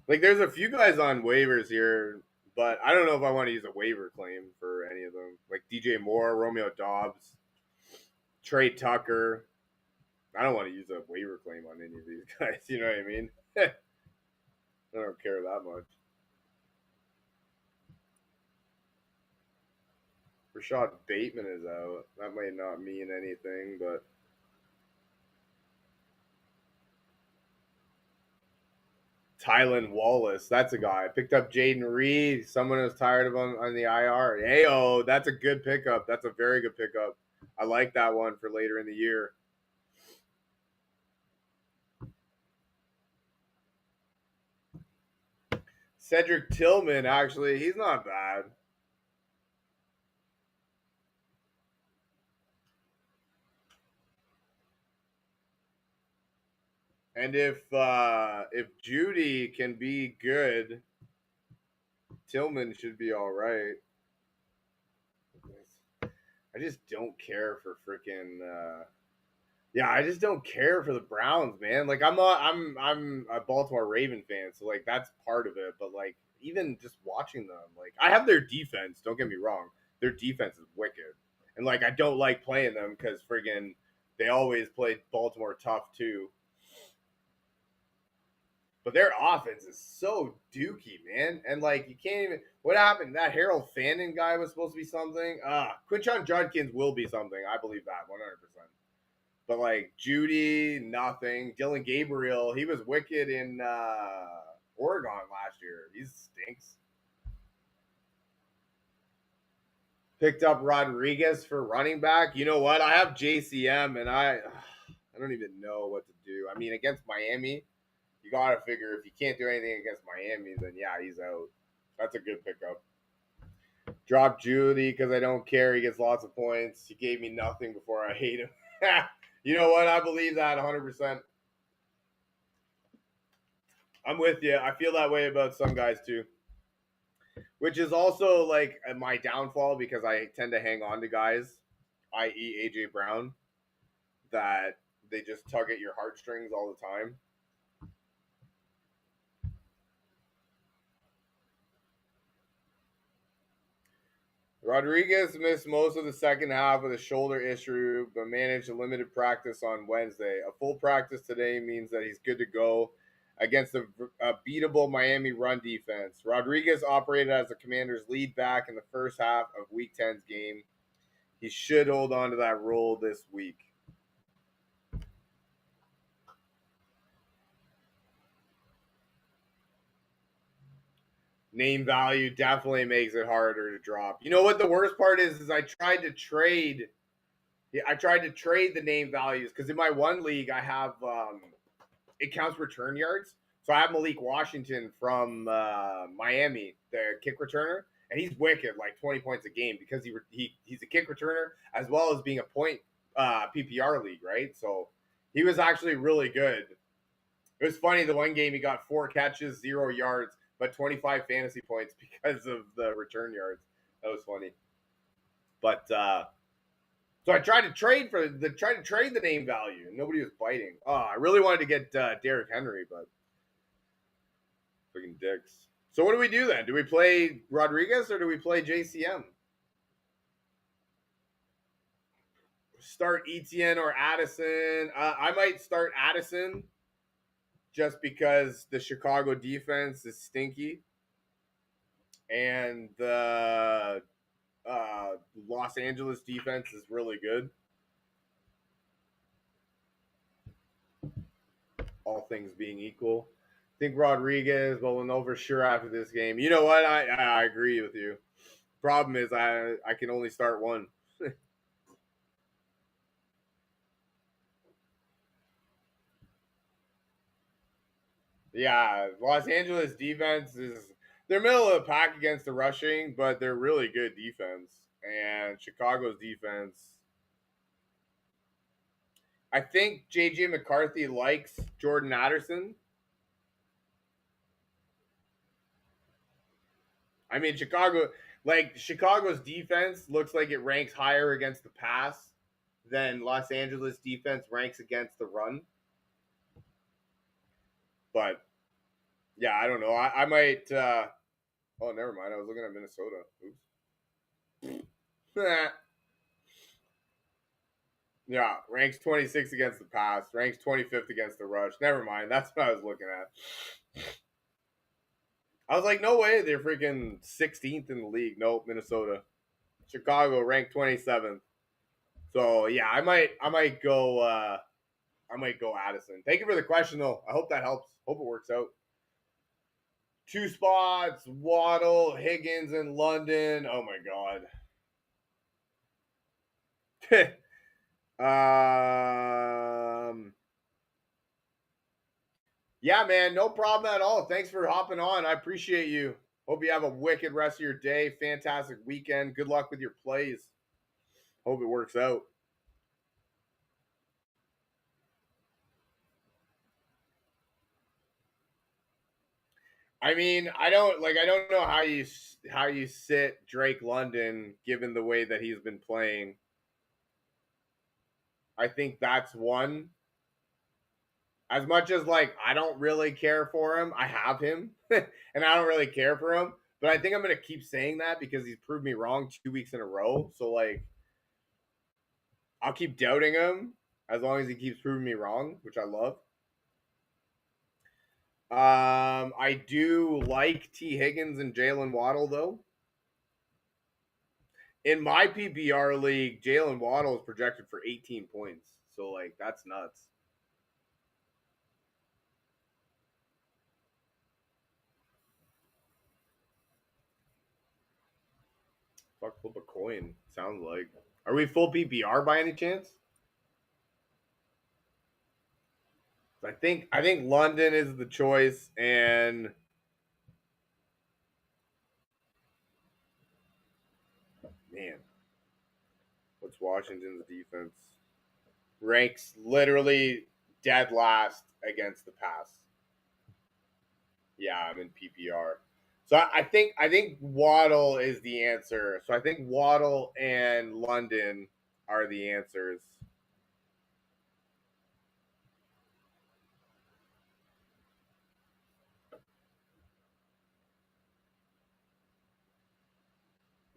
like there's a few guys on waivers here, but I don't know if I want to use a waiver claim for any of them. Like DJ Moore, Romeo Dobbs, Trey Tucker. I don't want to use a waiver claim on any of these guys. You know what I mean? I don't care that much. Rashad Bateman is out. That might not mean anything, but Tylan Wallace, that's a guy. I picked up Jaden Reed. Someone was tired of him on the IR. Hey, that's a good pickup. That's a very good pickup. I like that one for later in the year. Cedric Tillman, actually, he's not bad. And if Judy can be good, Tillman should be all right. I just don't care for freaking. Yeah, I just don't care for the Browns, man. Like I'm a Baltimore Raven fan, so like that's part of it. But like even just watching them, like I have their defense. Don't get me wrong, their defense is wicked, and like I don't like playing them because friggin' they always play Baltimore tough too. But their offense is so dookie, man. And like you can't even. What happened? That Harold Fannin guy was supposed to be something. Quinshon Judkins will be something. I believe that 100%. But like Judy, nothing. Dylan Gabriel, he was wicked in Oregon last year. He stinks. Picked up Rodriguez for running back. You know what? I have JCM, and I don't even know what to do. I mean, against Miami, you gotta figure if you can't do anything against Miami, then yeah, he's out. That's a good pickup. Drop Judy because I don't care. He gets lots of points. He gave me nothing before I hate him. You know what? I believe that 100%. I'm with you. I feel that way about some guys too, which is also like my downfall because I tend to hang on to guys, i.e., AJ Brown, that They just tug at your heartstrings all the time. Rodriguez missed most of the second half with a shoulder issue, but managed a limited practice on Wednesday. A full practice today means that he's good to go against a beatable Miami run defense. Rodriguez operated as the Commanders' lead back in the first half of Week 10's game. He should hold on to that role this week. Name value definitely makes it harder to drop. You know what the worst part is I tried to trade the name values because in my one league I have it counts return yards. So I have Malik Washington from Miami, the kick returner, and he's wicked, like 20 points a game because he's a kick returner as well as being a point PPR league, right? So he was actually really good. It was funny. The one game he got 4 catches, 0 yards, but 25 fantasy points because of the return yards. That was funny. But so I tried to trade the name value. Nobody was biting. Oh, I really wanted to get Derrick Henry, but freaking dicks. So what do we do then? Do we play Rodriguez or do we play JCM? Start Etienne or Addison. I might start Addison just because the Chicago defense is stinky and the Los Angeles defense is really good. All things being equal. I think Rodriguez, but we'll know for sure after this game. You know what? I agree with you. Problem is I can only start one. Yeah, Los Angeles defense is they're middle of the pack against the rushing, but they're really good defense. And Chicago's defense, I think JJ McCarthy likes Jordan Addison. I mean, Chicago's defense looks like it ranks higher against the pass than Los Angeles defense ranks against the run. But yeah, I don't know. I might. Oh, never mind. I was looking at Minnesota. Oops. Yeah, ranks 26th against the pass, ranks 25th against the rush. Never mind. That's what I was looking at. I was like, no way. They're freaking 16th in the league. Nope, Minnesota. Chicago ranked 27th. So yeah, I might go Addison. Thank you for the question though. I hope that helps. Hope it works out. 2 spots, Waddle, Higgins, and London. Oh my god. Yeah, man, no problem at all. Thanks for hopping on. I appreciate you. Hope you have a wicked rest of your day. Fantastic weekend. Good luck with your plays. Hope it works out. I mean, I don't know how you sit Drake London given the way that he's been playing. I think that's one. As much as like I don't really care for him, I have him, and I don't really care for him. But I think I'm gonna keep saying that because he's proved me wrong 2 weeks in a row. So like, I'll keep doubting him as long as he keeps proving me wrong, which I love. I do like T. Higgins and Jalen Waddle though. In my PPR league, Jalen Waddle is projected for 18 points. So like that's nuts. Fuck, flip a coin. Sounds like. Are we full PPR by any chance? I think London is the choice, and man, what's Washington's defense? Ranks literally dead last against the pass. Yeah, I'm in PPR. So I think Waddle is the answer. So I think Waddle and London are the answers.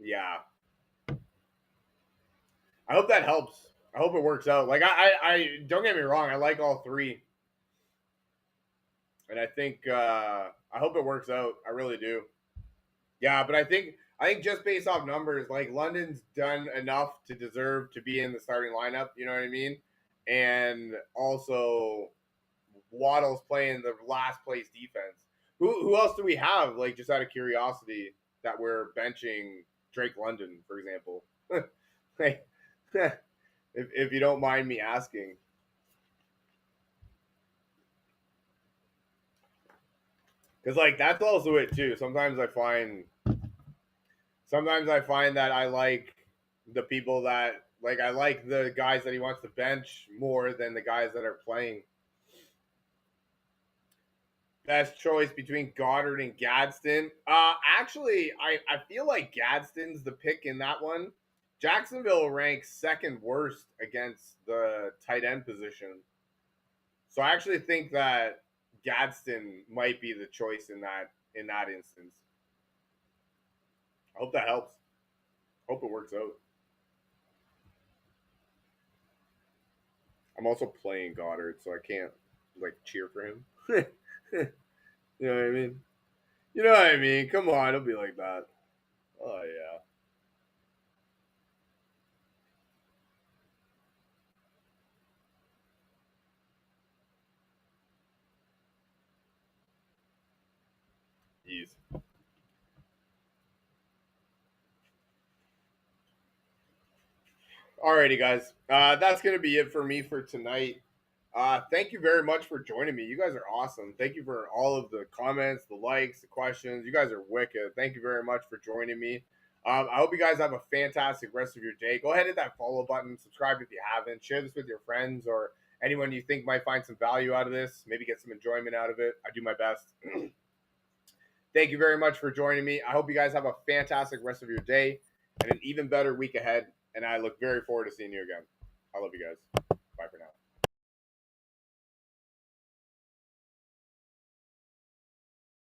Yeah. I hope that helps. I hope it works out. Like I don't get me wrong. I like all three, and I think I hope it works out. I really do. Yeah, but I think just based off numbers, like London's done enough to deserve to be in the starting lineup. You know what I mean? And also Waddle's playing the last place defense. Who else do we have? Like just out of curiosity, that we're benching Drake London, for example. Like, if you don't mind me asking, because like that's also it too. Sometimes I find that I like the people that like I like the guys that he wants to bench more than the guys that are playing. Best choice between Goddard and Gadsden. Actually, I feel like Gadsden's the pick in that one. Jacksonville ranks second worst against the tight end position. So I actually think that Gadsden might be the choice in that instance. I hope that helps. Hope it works out. I'm also playing Goddard, so I can't like cheer for him. You know what I mean? You know what I mean? Come on, don't be like that. Oh yeah. Jeez. Alrighty, guys. That's gonna be it for me for tonight. Thank you very much for joining me. You guys are awesome. Thank you for all of the comments, the likes, the questions. You guys are wicked. Thank you very much for joining me. I hope you guys have a fantastic rest of your day. Go ahead and hit that follow button, subscribe if you haven't, share this with your friends or anyone you think might find some value out of this, maybe get some enjoyment out of it. I do my best. Thank you very much for joining me. I hope you guys have a fantastic rest of your day and an even better week ahead. And I look very forward to seeing you again. I love you guys.